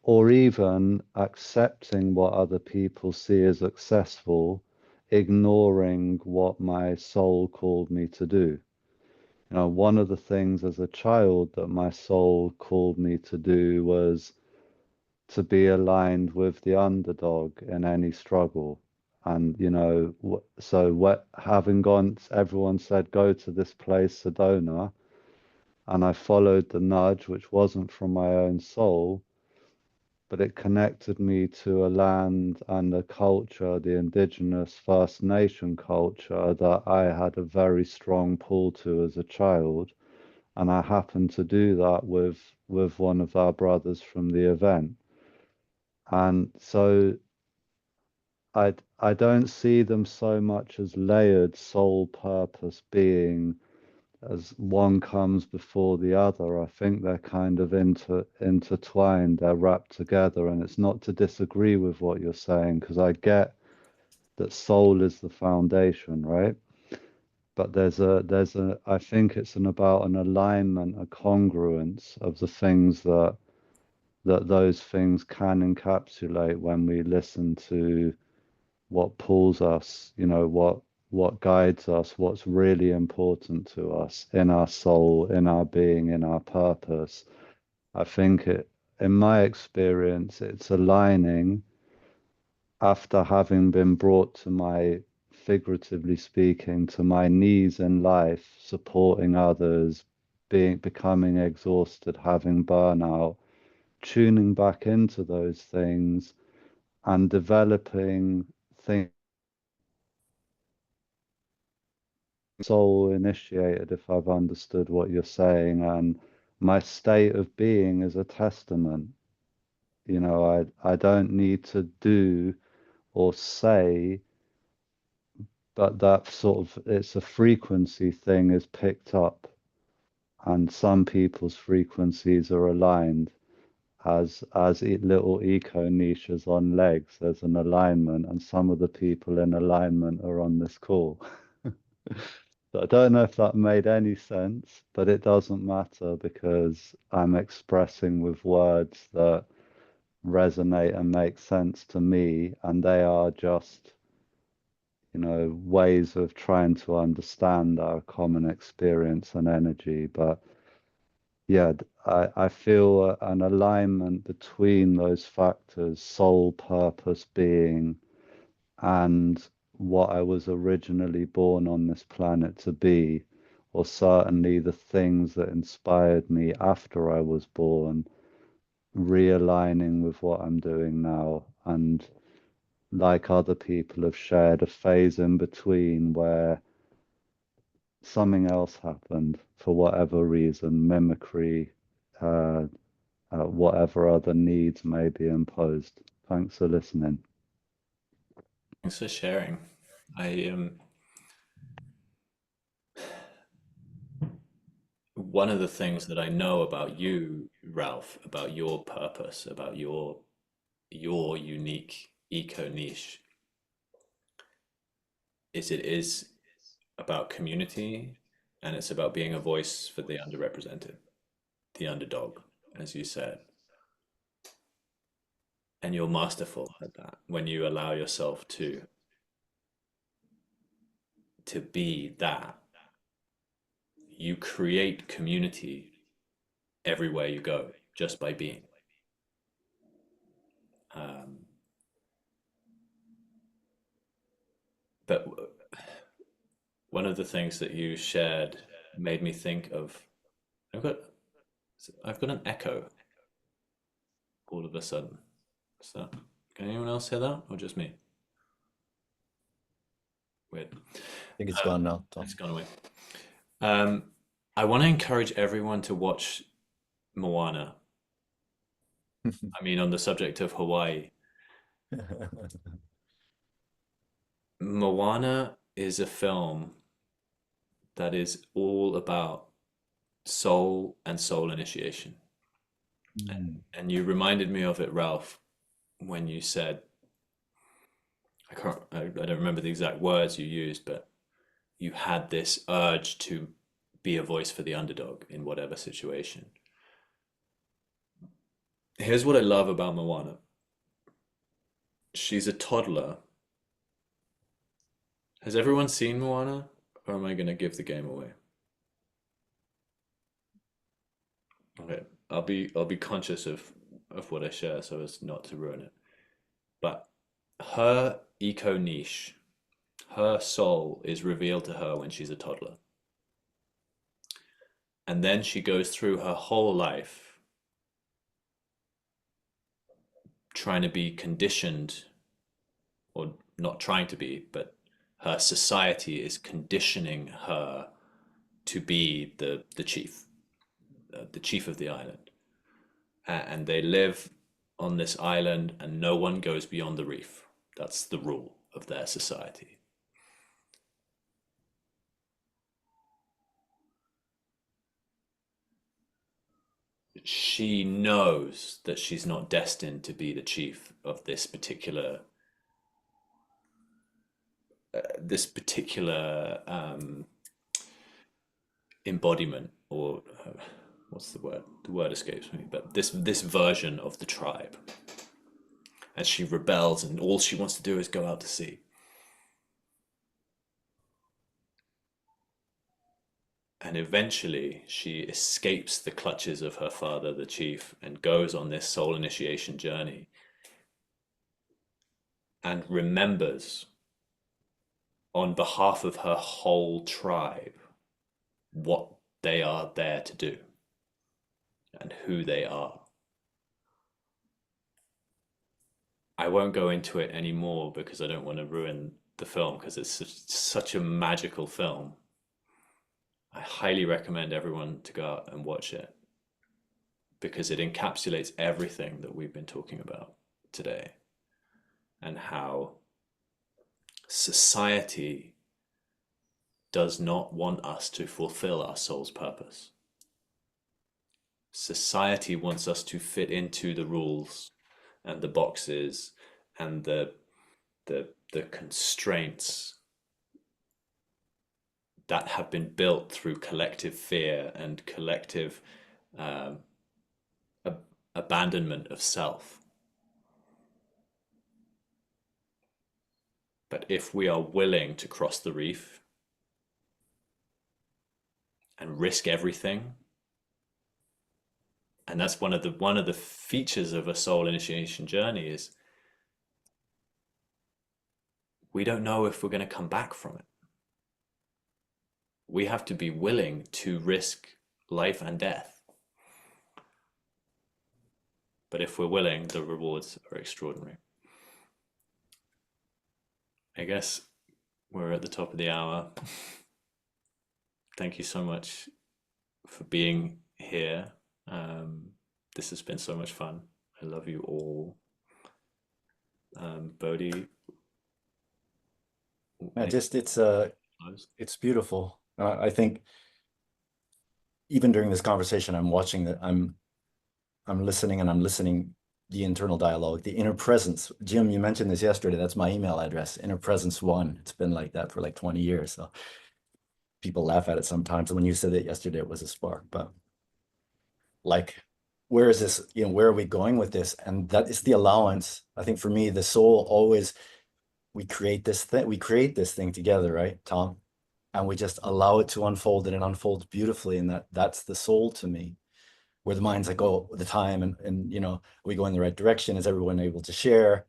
or even accepting what other people see as successful, ignoring what my soul called me to do. One of the things as a child that my soul called me to do was to be aligned with the underdog in any struggle. And, so what, having gone, everyone said, go to this place, Sedona, and I followed the nudge, which wasn't from my own soul, but it connected me to a land and a culture, the indigenous First Nation culture, that I had a very strong pull to as a child. And I happened to do that with one of our brothers from the event. And so I don't see them so much as layered soul purpose being as one comes before the other. I think they're kind of intertwined, they're wrapped together, and it's not to disagree with what you're saying, because I get that soul is the foundation, right? But I think it's about an alignment, a congruence of the things that those things can encapsulate when we listen to what pulls us, what guides us, what's really important to us in our soul, in our being, in our purpose. I think in my experience, it's aligning after having been brought to my, figuratively speaking, to my knees in life, supporting others, becoming exhausted, having burnout, tuning back into those things and developing things soul initiated, if I've understood what you're saying, and my state of being is a testament. You know, I don't need to do or say, but that sort of, it's a frequency thing is picked up, and some people's frequencies are aligned as little eco niches on legs. There's an alignment, and some of the people in alignment are on this call. So I don't know if that made any sense, but it doesn't matter because I'm expressing with words that resonate and make sense to me, and they are just, you know, ways of trying to understand our common experience and energy. But yeah, I feel an alignment between those factors, soul, purpose, being, and what I was originally born on this planet to be, or certainly the things that inspired me after I was born, realigning with what I'm doing now. And like other people have shared, a phase in between where something else happened for whatever reason, mimicry, whatever other needs may be imposed. Thanks for listening. Thanks for sharing. I one of the things that I know about you, Ralph, about your purpose, about your unique eco niche, is it is about community, and it's about being a voice for the underrepresented, the underdog, as you said. And you're masterful at that when you allow yourself to be that. You create community everywhere you go just by being. Um, but one of the things that you shared made me think of I've got I've got an echo all of a sudden. So can anyone else hear that or just me? Weird. I think it's gone now, Tom. It's gone away. I want to encourage everyone to watch Moana. I mean, on the subject of Hawaii, Moana is a film that is all about soul and soul initiation. And you reminded me of it, Ralph, when you said, I don't remember the exact words you used, but you had this urge to be a voice for the underdog in whatever situation. Here's what I love about Moana. She's a toddler. Has everyone seen Moana, or am I going to give the game away? Okay, I'll be conscious of what I share so as not to ruin it. But her eco niche, her soul is revealed to her when she's a toddler. And then she goes through her whole life trying to be conditioned, or not trying to be, but her society is conditioning her to be the chief of the island. And they live on this island and no one goes beyond the reef. That's the rule of their society. She knows that she's not destined to be the chief of this particular embodiment, or what's the word? The word escapes me. But this version of the tribe, and she rebels, and all she wants to do is go out to sea. And eventually she escapes the clutches of her father, the chief, and goes on this soul initiation journey and remembers on behalf of her whole tribe what they are there to do and who they are. I won't go into it anymore because I don't want to ruin the film, because it's such a magical film. I highly recommend everyone to go out and watch it because it encapsulates everything that we've been talking about today, and how society does not want us to fulfill our soul's purpose. Society wants us to fit into the rules and the boxes and the constraints that have been built through collective fear and collective abandonment of self. But if we are willing to cross the reef and risk everything, and that's one of the features of a soul initiation journey, is we don't know if we're going to come back from it. We have to be willing to risk life and death. But if we're willing, the rewards are extraordinary. I guess we're at the top of the hour. Thank you so much for being here. This has been so much fun. I love you all. Bodhi. It's beautiful. I think even during this conversation, I'm watching that. I'm listening, and I'm listening the internal dialogue, the inner presence. Jim, you mentioned this yesterday. That's my email address, innerpresence1. It's been like that for like 20 years. So people laugh at it sometimes. When you said it yesterday, it was a spark. But like, where is this? Where are we going with this? And that is the allowance. I think for me, the soul always, we create this thing together, right, Tom? And we just allow it to unfold, and it unfolds beautifully. And that's the soul to me, where the mind's like, oh, the time, and are we going in the right direction? Is everyone able to share?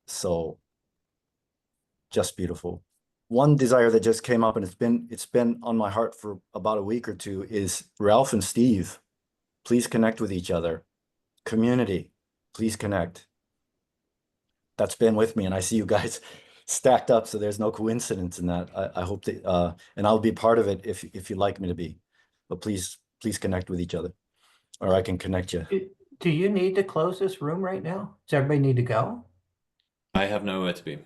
So just beautiful. One desire that just came up, and it's been on my heart for about a week or two, is Ralph and Steve, please connect with each other. Community, please connect. That's been with me, and I see you guys stacked up, so there's no coincidence in that. I hope that, and I'll be part of it if you'd like me to be, but please connect with each other, or I can connect you. Do you need to close this room right now? Does everybody need to go? I have nowhere to be.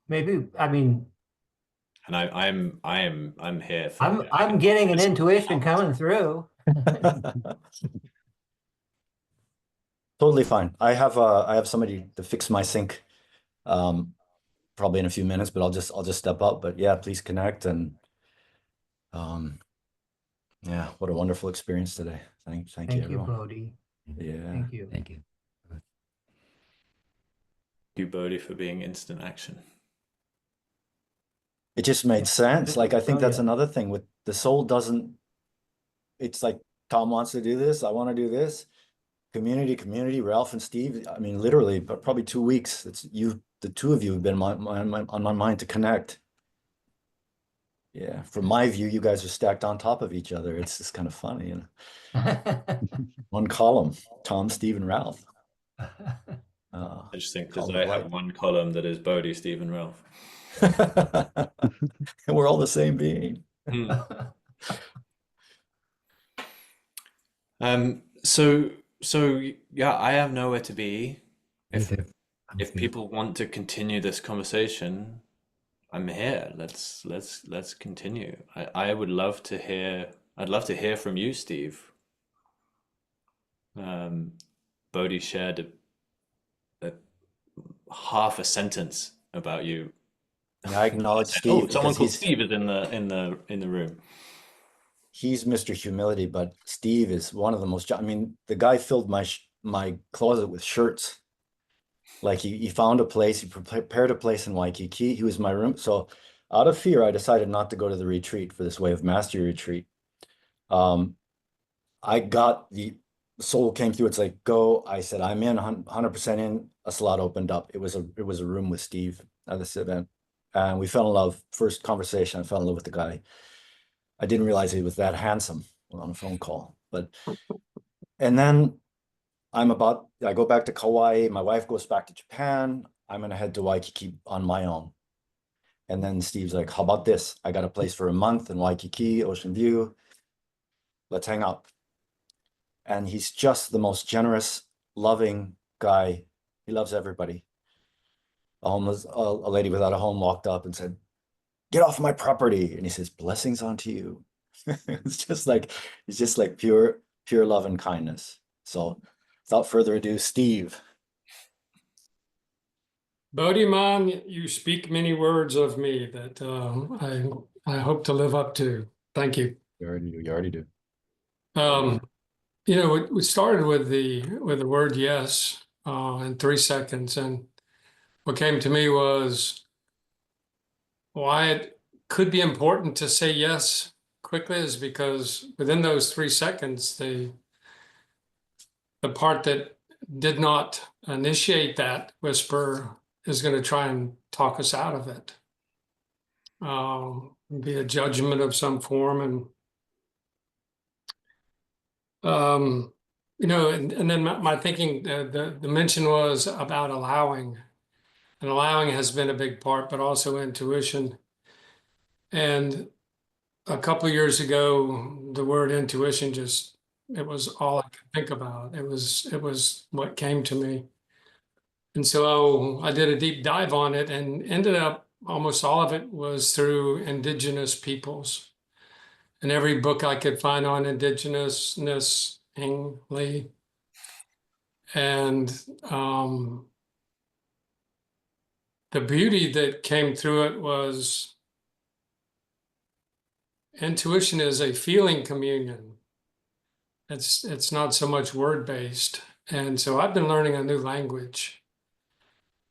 Maybe, I mean, and I'm here for. I'm getting an intuition coming through. Totally fine. I have somebody to fix my sink, probably in a few minutes, but I'll just step up. But yeah, please connect, and yeah, what a wonderful experience today. Thank you, everyone. Bodhi. Yeah. Thank you. Thank you. Thank you, Bodhi, for being instant action. It just made sense. Like, I think that's brilliant. another thing with the soul doesn't, it's like Tom wants to do this, I want to do this. Community, Ralph and Steve. I mean, literally, but probably 2 weeks. It's you, the two of you have been on my mind to connect. Yeah, from my view, you guys are stacked on top of each other. It's just kind of funny, One column, Tom, Steve, and Ralph. Interesting, because I have one column that is Bodhi, Steve, and Ralph. And we're all the same being. So yeah, I have nowhere to be. If people want to continue this conversation, I'm here. Let's continue. I would love to hear. I'd love to hear from you, Steve. Bodhi shared a half a sentence about you. Yeah, I acknowledge Steve. Oh, someone called Steve is in the room. He's Mr. Humility, but Steve is one of the most. I mean, the guy filled my closet with shirts. Like he found a place. He prepared a place in Waikiki. He was my room. So Out of fear, I decided not to go to the retreat for this Way of Mastery retreat. I got the soul came through. It's like, go. I said, I'm in 100% in. A slot opened up. It was a room with Steve at this event. And we fell in love. First conversation, I fell in love with the guy. I didn't realize he was that handsome on a phone call. And then I go back to Kauai. My wife goes back to Japan. I'm gonna head to Waikiki on my own. And then Steve's like, how about this? I got a place for a month in Waikiki, Ocean View. Let's hang out. And he's just the most generous, loving guy. He loves everybody. A lady without a home walked up and said, get off my property. And he says, blessings onto you. It's just like pure love and kindness. So without further ado, Steve. Bodhi man, you speak many words of me that I hope to live up to. Thank you. You already do. We started with the word yes in 3 seconds, and what came to me was why it could be important to say yes quickly is because within those 3 seconds, the part that did not initiate that whisper is going to try and talk us out of it. Be a judgment of some form, and and then my thinking, the mention was about allowing, and allowing has been a big part, but also intuition. And a couple of years ago, the word intuition it was all I could think about. It was what came to me. And so I did a deep dive on it and ended up almost all of it was through indigenous peoples. And every book I could find on indigenousness, Lee. And the beauty that came through it was intuition is a feeling communion. It's not so much word-based. And so I've been learning a new language.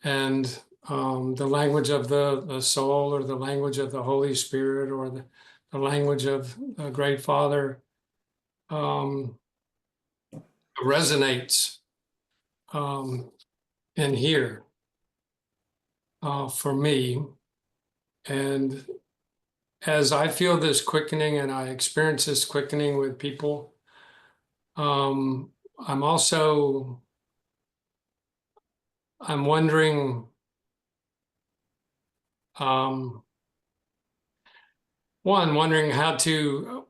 And the language of the soul, or the language of the Holy Spirit, or the language of the Great Father resonates in here for me. And as I feel this quickening and I experience this quickening with people, I'm wondering, wondering how to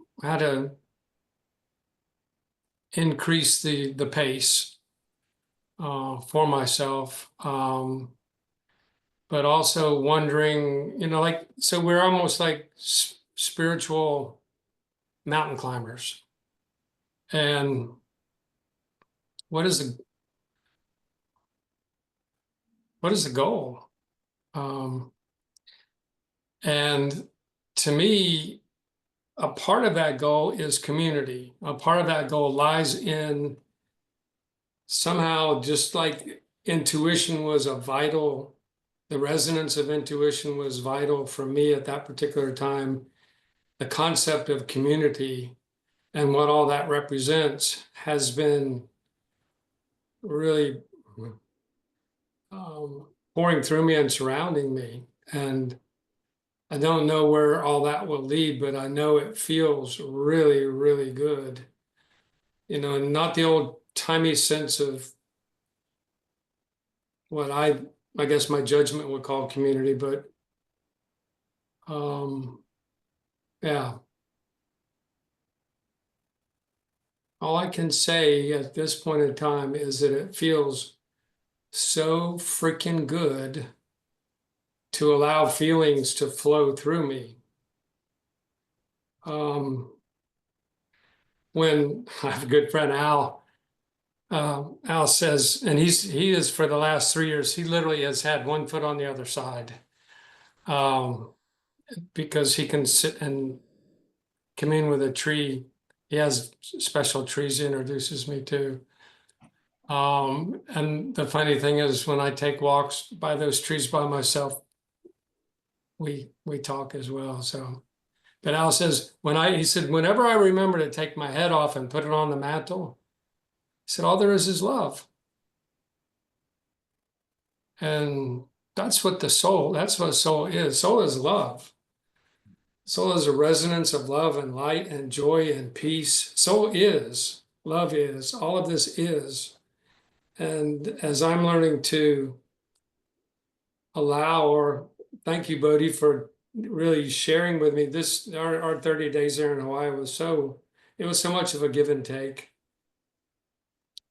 increase the pace for myself, but also wondering, so we're almost like spiritual mountain climbers, and what is the goal? And to me, a part of that goal is community. A part of that goal lies in somehow, just like intuition was the resonance of intuition was vital for me at that particular time. The concept of community and what all that represents has been really pouring through me and surrounding me. And I don't know where all that will lead, but I know it feels really, really good. Not the old timey sense of what I guess my judgment would call community, but yeah. All I can say at this point in time is that it feels so freaking good to allow feelings to flow through me. When I have a good friend, Al says, and he is for the last 3 years, he literally has had one foot on the other side, because he can sit and commune with a tree. He has special trees he introduces me to. And the funny thing is, when I take walks by those trees by myself, we talk as well. So, but Al says, he said, whenever I remember to take my head off and put it on the mantle, he said, all there is love. And that's what soul is. Soul is love. Soul is a resonance of love and light and joy and peace. Soul is, love is, all of this is. And as I'm learning to allow, or thank you, Bodhi, for really sharing with me this, our 30 days there in Hawaii was so much of a give and take.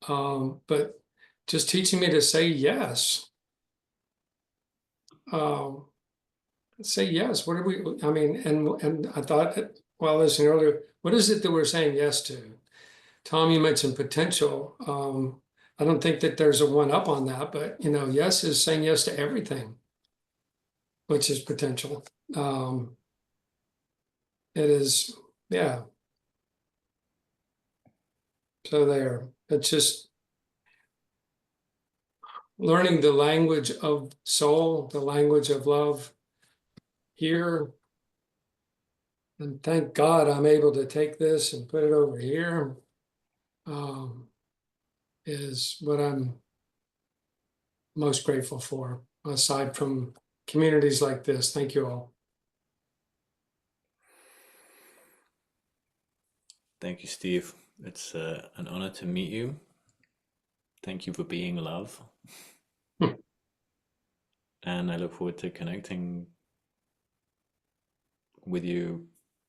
But just teaching me to say yes. Say yes. What are we, I mean, and I thought while listening earlier, what is it that we're saying yes to? Tom, you mentioned potential. I don't think that there's a one up on that, but yes is saying yes to everything, which is potential. It is, yeah. So there, it's just learning the language of soul, the language of love here. And thank God I'm able to take this and put it over here. Is what I'm most grateful for, aside from communities like this. Thank you all. Thank you, Steve. It's an honor to meet you. Thank you for being love. And I look forward to connecting with you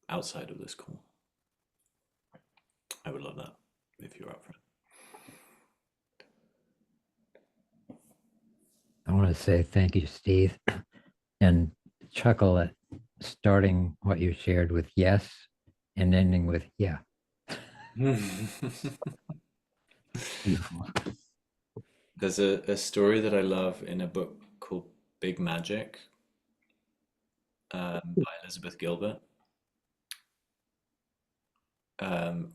outside of this call. I would love that if you're up for it. I want to say thank you, Steve, and chuckle at starting what you shared with yes and ending with yeah. Beautiful. There's a story that I love in a book called Big Magic by Elizabeth Gilbert,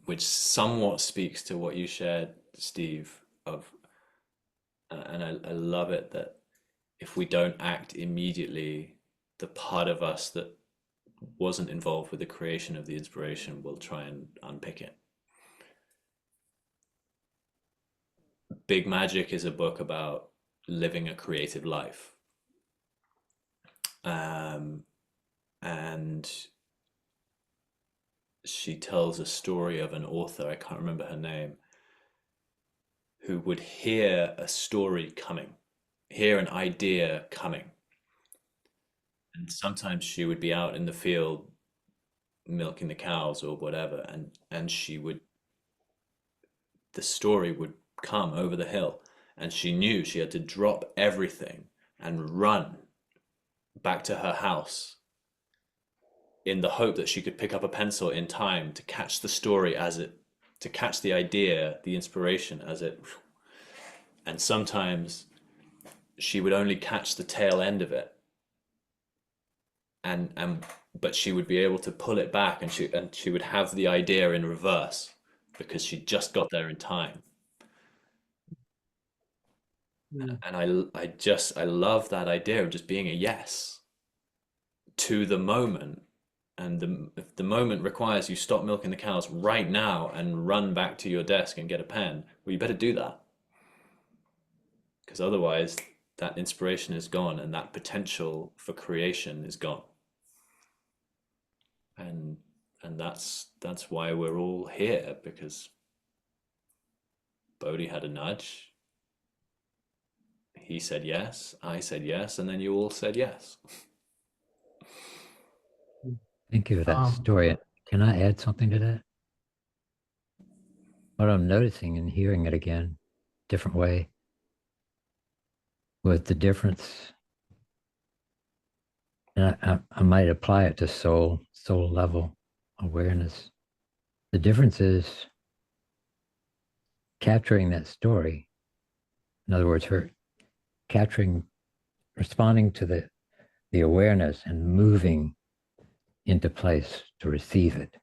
which somewhat speaks to what you shared, Steve, and I love it that if we don't act immediately, the part of us that wasn't involved with the creation of the inspiration will try and unpick it. Big Magic is a book about living a creative life. And she tells a story of an author, I can't remember her name, who would hear a story coming, hear an idea coming. And sometimes she would be out in the field milking the cows or whatever, and the story would come over the hill, and she knew she had to drop everything and run back to her house in the hope that she could pick up a pencil in time to catch the story to catch the idea, the inspiration as it, and sometimes she would only catch the tail end of it, but she would be able to pull it back, and she would have the idea in reverse because she just got there in time. And I love that idea of just being a yes to the moment. And if the moment requires you stop milking the cows right now and run back to your desk and get a pen, well, you better do that. Because otherwise that inspiration is gone and that potential for creation is gone. And that's why we're all here, because Bodhi had a nudge. He said yes, I said yes, and then you all said yes. Thank you for that story. Can I add something to that? What I'm noticing and hearing it again, different way, with the difference, and I might apply it to soul level awareness. The difference is capturing that story. In other words, her capturing, responding to the awareness and moving into place to receive it.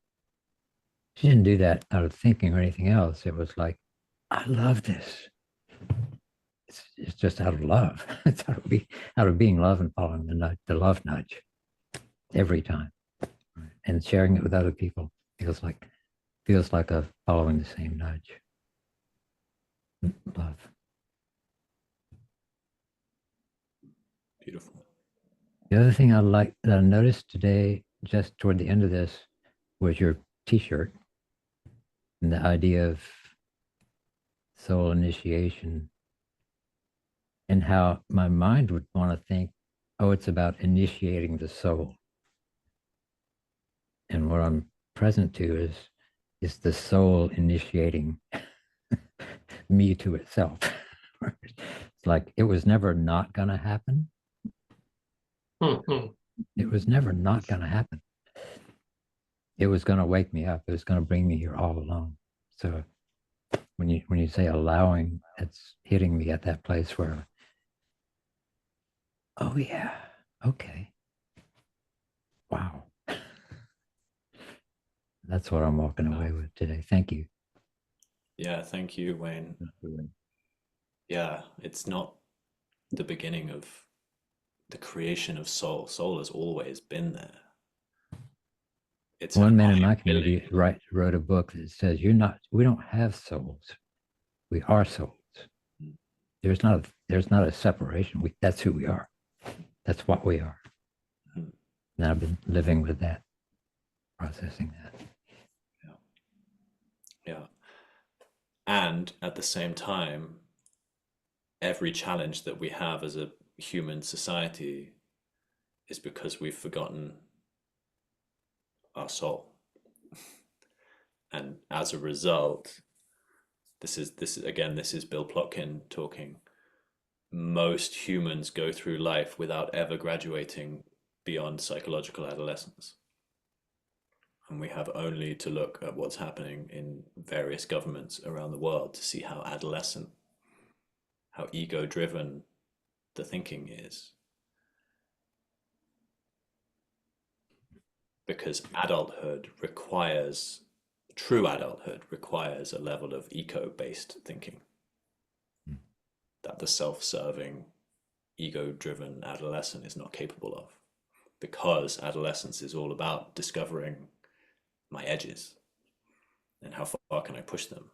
She didn't do that out of thinking or anything else. It was like, I love this. It's just out of love. It's out of being love and following the love nudge. every time. Right? And sharing it with other people feels like a following the same nudge. Love. Beautiful. The other thing that I noticed today, just toward the end of this, was your T-shirt and the idea of soul initiation, and how my mind would want to think, oh, it's about initiating the soul. And what I'm present to is the soul initiating me to itself. It's like it was never not going to happen. It was never not going to happen. It was going to wake me up. It was going to bring me here all along. So when you say allowing, it's hitting me at that place where, oh yeah, okay, wow. That's what I'm walking away with today. Thank you. Yeah, thank you, Wayne. Yeah, it's not the beginning of the creation of soul. Soul has always been there. It's One an man in my ability. community wrote a book that says we don't have souls. We are souls. There's not a separation. That's who we are. That's what we are. Mhm. And I've been living with that, processing that. Yeah. And at the same time, every challenge that we have as a human society is because we've forgotten our soul. And as a result, this is Bill Plotkin talking. Most humans go through life without ever graduating beyond psychological adolescence. And we have only to look at what's happening in various governments around the world to see how adolescent, how ego-driven the thinking is. Because true adulthood requires a level of eco-based thinking that the self-serving, ego-driven adolescent is not capable of. Because adolescence is all about discovering my edges and how far can I push them.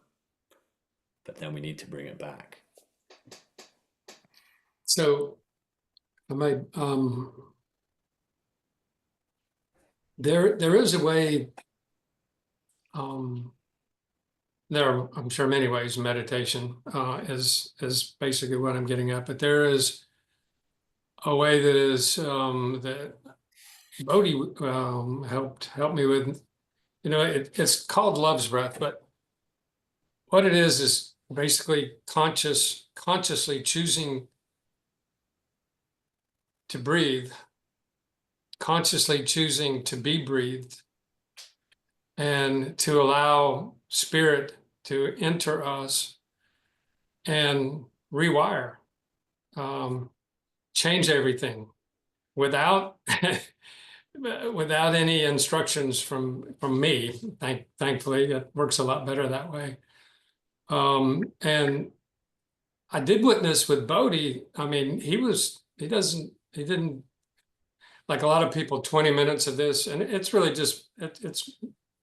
But then we need to bring it back. So I might, there is a way, there are, I'm sure, many ways meditation is basically what I'm getting at, but there is a way that is that Bodhi helped me with. It's called Love's Breath, but what it is basically consciously choosing to breathe, consciously choosing to be breathed, and to allow spirit to enter us and rewire, change everything without without any instructions from me. Thankfully, it works a lot better that way. And I did witness with Bodhi. I mean, he didn't, like a lot of people, 20 minutes of this, and it's really just, it's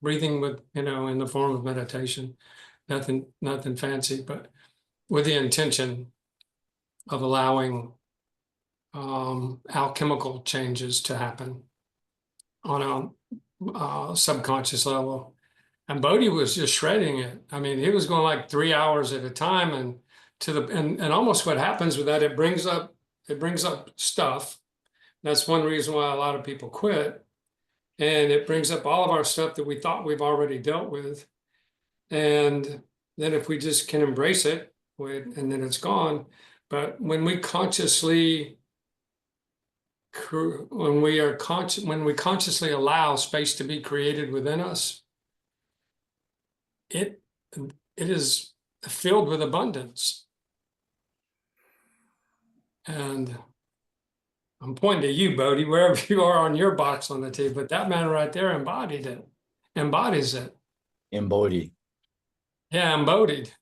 breathing with, in the form of meditation, nothing fancy, but with the intention of allowing alchemical changes to happen on a subconscious level. And Bodhi was just shredding it. I mean, he was going like 3 hours at a time, and and almost what happens with that, it brings up stuff. That's one reason why a lot of people quit. And it brings up all of our stuff that we thought we've already dealt with. And then if we just can embrace it, and then it's gone. But when we consciously allow space to be created within us, it is filled with abundance. And I'm pointing to you, Bodhi, wherever you are on your box on the table, but that man right there embodies it. Embodied. Yeah, embodied.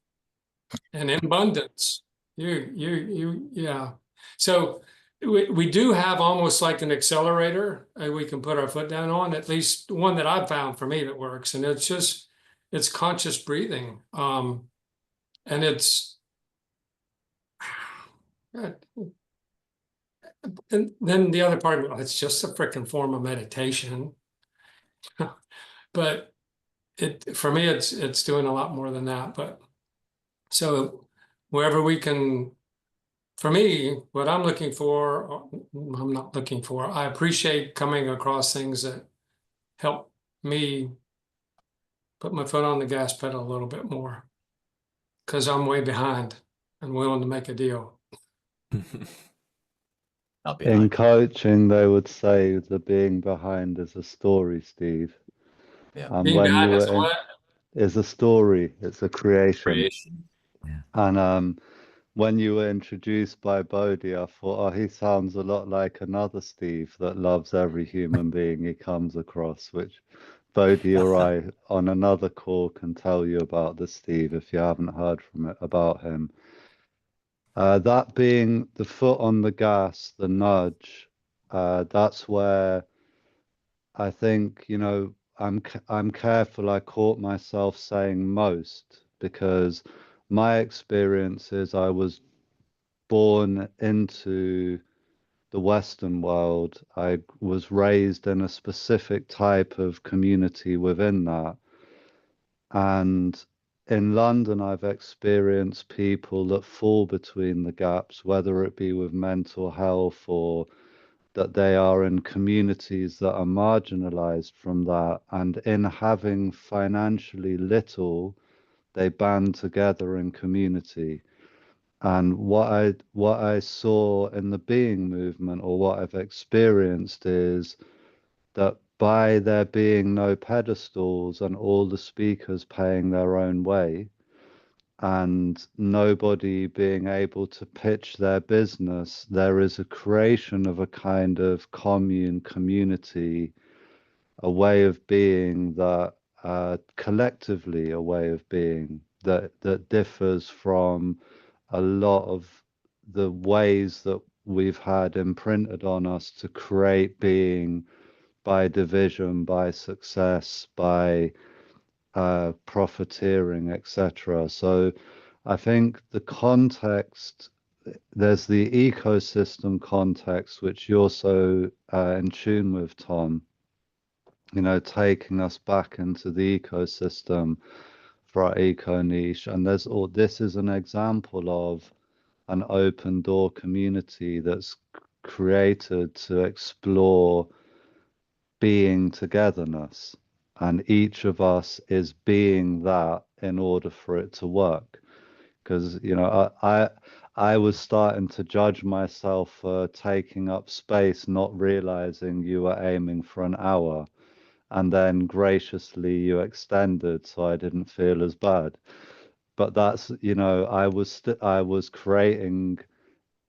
And in abundance. Yeah. So we do have almost like an accelerator we can put our foot down on, at least one that I've found for me that works. And it's conscious breathing. And and then the other part of it's just a freaking form of meditation. But for me, it's doing a lot more than that. But so wherever we can, for me, what I'm looking for, I'm not looking for, I appreciate coming across things that help me put my foot on the gas pedal a little bit more because I'm way behind and willing to make a deal. I'll be In behind. coaching, they would say the being behind is a story, Steve. Yeah. And Being when behind you is were in, what? is a story, it's a creation. Creation. And when you were introduced by Bodhi, I thought, oh, he sounds a lot like another Steve that loves every human being he comes across, which Bodhi or I on another call can tell you about the Steve if you haven't heard about him. That being the foot on the gas, the nudge, that's where I think, I'm careful. I caught myself saying most because my experience is I was born into the Western world. I was raised in a specific type of community within that. And in London, I've experienced people that fall between the gaps, whether it be with mental health or that they are in communities that are marginalized from that. And in having financially little, they band together in community. And what I saw in the being movement, or what I've experienced, is that by there being no pedestals and all the speakers paying their own way, and nobody being able to pitch their business, there is a creation of a kind of commune, community, a way of being that collectively a way of being that differs from a lot of the ways that we've had imprinted on us to create being by division, by success, by profiteering, etc. So I think the context, there's the ecosystem context, which you're so in tune with, Tom, taking us back into the ecosystem for our eco niche. And this is an example of an open door community that's created to explore being togetherness. And each of us is being that in order for it to work. Because, I was starting to judge myself for taking up space, not realizing you were aiming for an hour. And then graciously you extended, so I didn't feel as bad. But that's, I was creating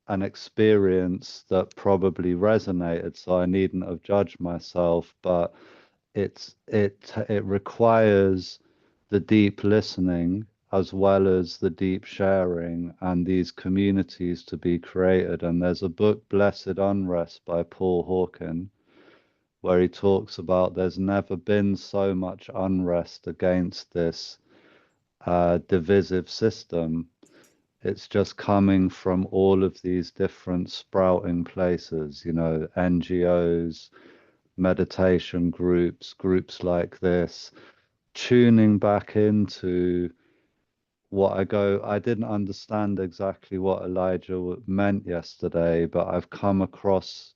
an experience that probably resonated, so I needn't have judged myself. But it requires the deep listening as well as the deep sharing and these communities to be created. And there's a book, Blessed Unrest, by Paul Hawken, where he talks about there's never been so much unrest against this divisive system. It's just coming from all of these different sprouting places, NGOs, meditation groups like this, tuning back into I didn't understand exactly what Elijah meant yesterday, but I've come across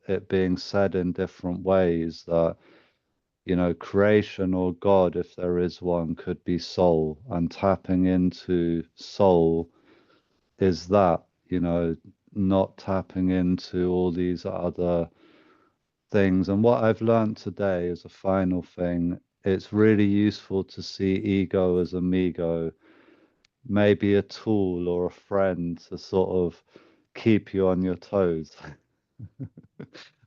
it being said in different ways that, creation or God, if there is one, could be soul, and tapping into soul is that, not tapping into all these other things. And what I've learned today as a final thing, it's really useful to see ego as amigo, maybe a tool or a friend to sort of keep you on your toes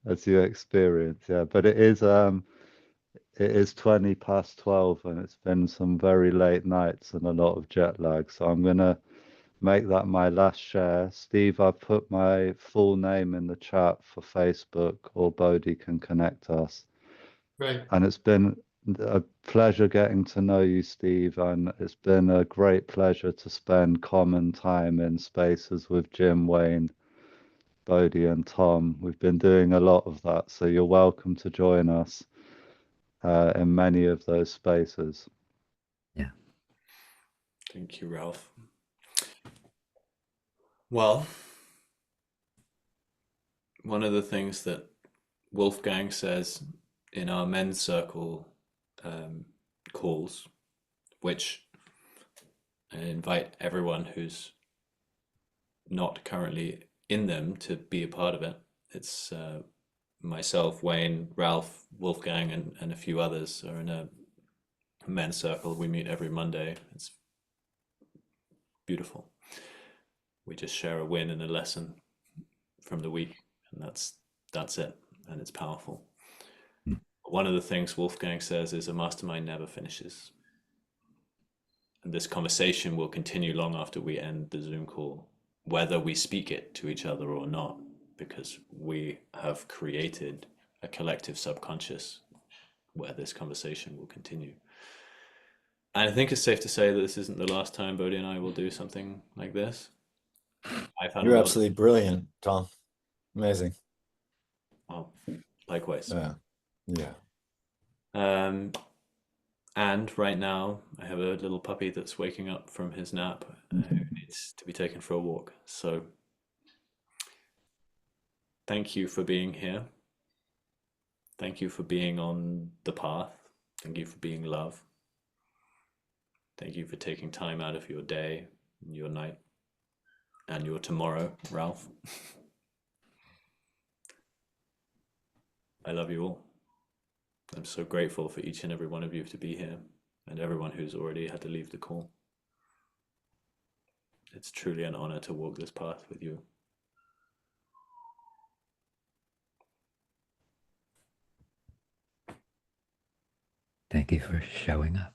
as you experience. Yeah, but it is 20 past 12 and it's been some very late nights and a lot of jet lag. So I'm gonna make that my last share. Steve, I put my full name in the chat for Facebook, or Bodhi can connect us. Right. And it's been a pleasure getting to know you, Steve, and it's been a great pleasure to spend common time in spaces with Jim, Wayne, Bodhi, and Tom. We've been doing a lot of that, so you're welcome to join us in many of those spaces. Yeah. Thank you, Ralph. Well, one of the things that Wolfgang says in our men's circle calls, which I invite everyone who's not currently in them to be a part of it. It's myself, Wayne, Ralph, Wolfgang, and a few others are in a men's circle. We meet every Monday. It's beautiful. We just share a win and a lesson from the week, and that's it, and it's powerful. One of the things Wolfgang says is a mastermind never finishes. And this conversation will continue long after we end the Zoom call, whether we speak it to each other or not, because we have created a collective subconscious where this conversation will continue. And I think it's safe to say that this isn't the last time Bodhi and I will do something like this. You're absolutely brilliant, Tom. Amazing. Well, likewise. Yeah. And right now, I have a little puppy that's waking up from his nap who needs to be taken for a walk. So thank you for being here. Thank you for being on the path. Thank you for being love. Thank you for taking time out of your day, your night, and your tomorrow, Ralph. I love you all. I'm so grateful for each and every one of you to be here, and everyone who's already had to leave the call. It's truly an honor to walk this path with you. Thank you for showing up.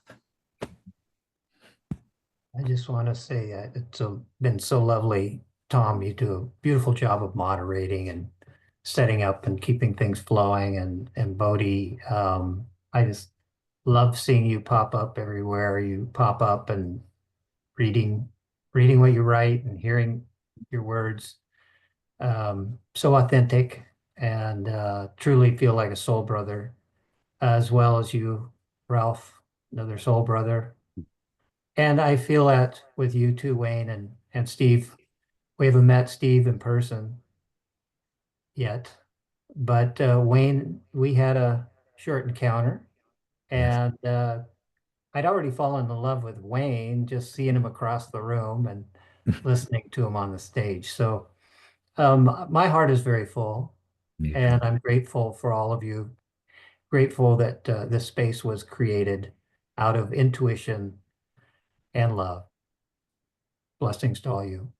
I just want to say it's been so lovely, Tom. You do a beautiful job of moderating and setting up and keeping things flowing. And Bodhi, I just love seeing you pop up everywhere you pop up and reading what you write and hearing your words. So authentic and truly feel like a soul brother, as well as you, Ralph, another soul brother. And I feel that with you too, Wayne and Steve. We haven't met Steve in person yet, but Wayne, we had a short encounter, and I'd already fallen in love with Wayne, just seeing him across the room and listening to him on the stage. So my heart is very full, and I'm grateful for all of you. Grateful that this space was created out of intuition and love. Blessings to all you.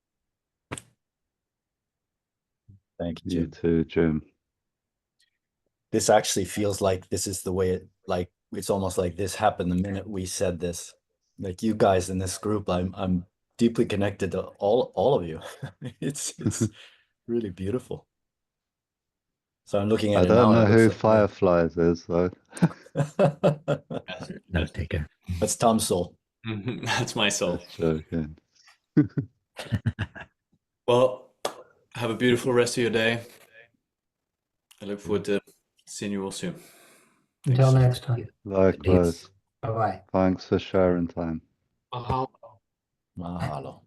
Thank you, You Jim. too, Jim. This actually feels like this is the way it's almost like this happened the minute we said this. Like you guys in this group, I'm deeply connected to all of you. It's really beautiful. So I'm looking at I it now don't and know it looks who like Fireflies is, though. Note taker. That's Tom's soul. That's my soul. Just joking. Well, have a beautiful rest of your day. I look forward to seeing you all soon. Until next time. Likewise. Bye-bye. Thanks for sharing time. Mahalo. Mahalo.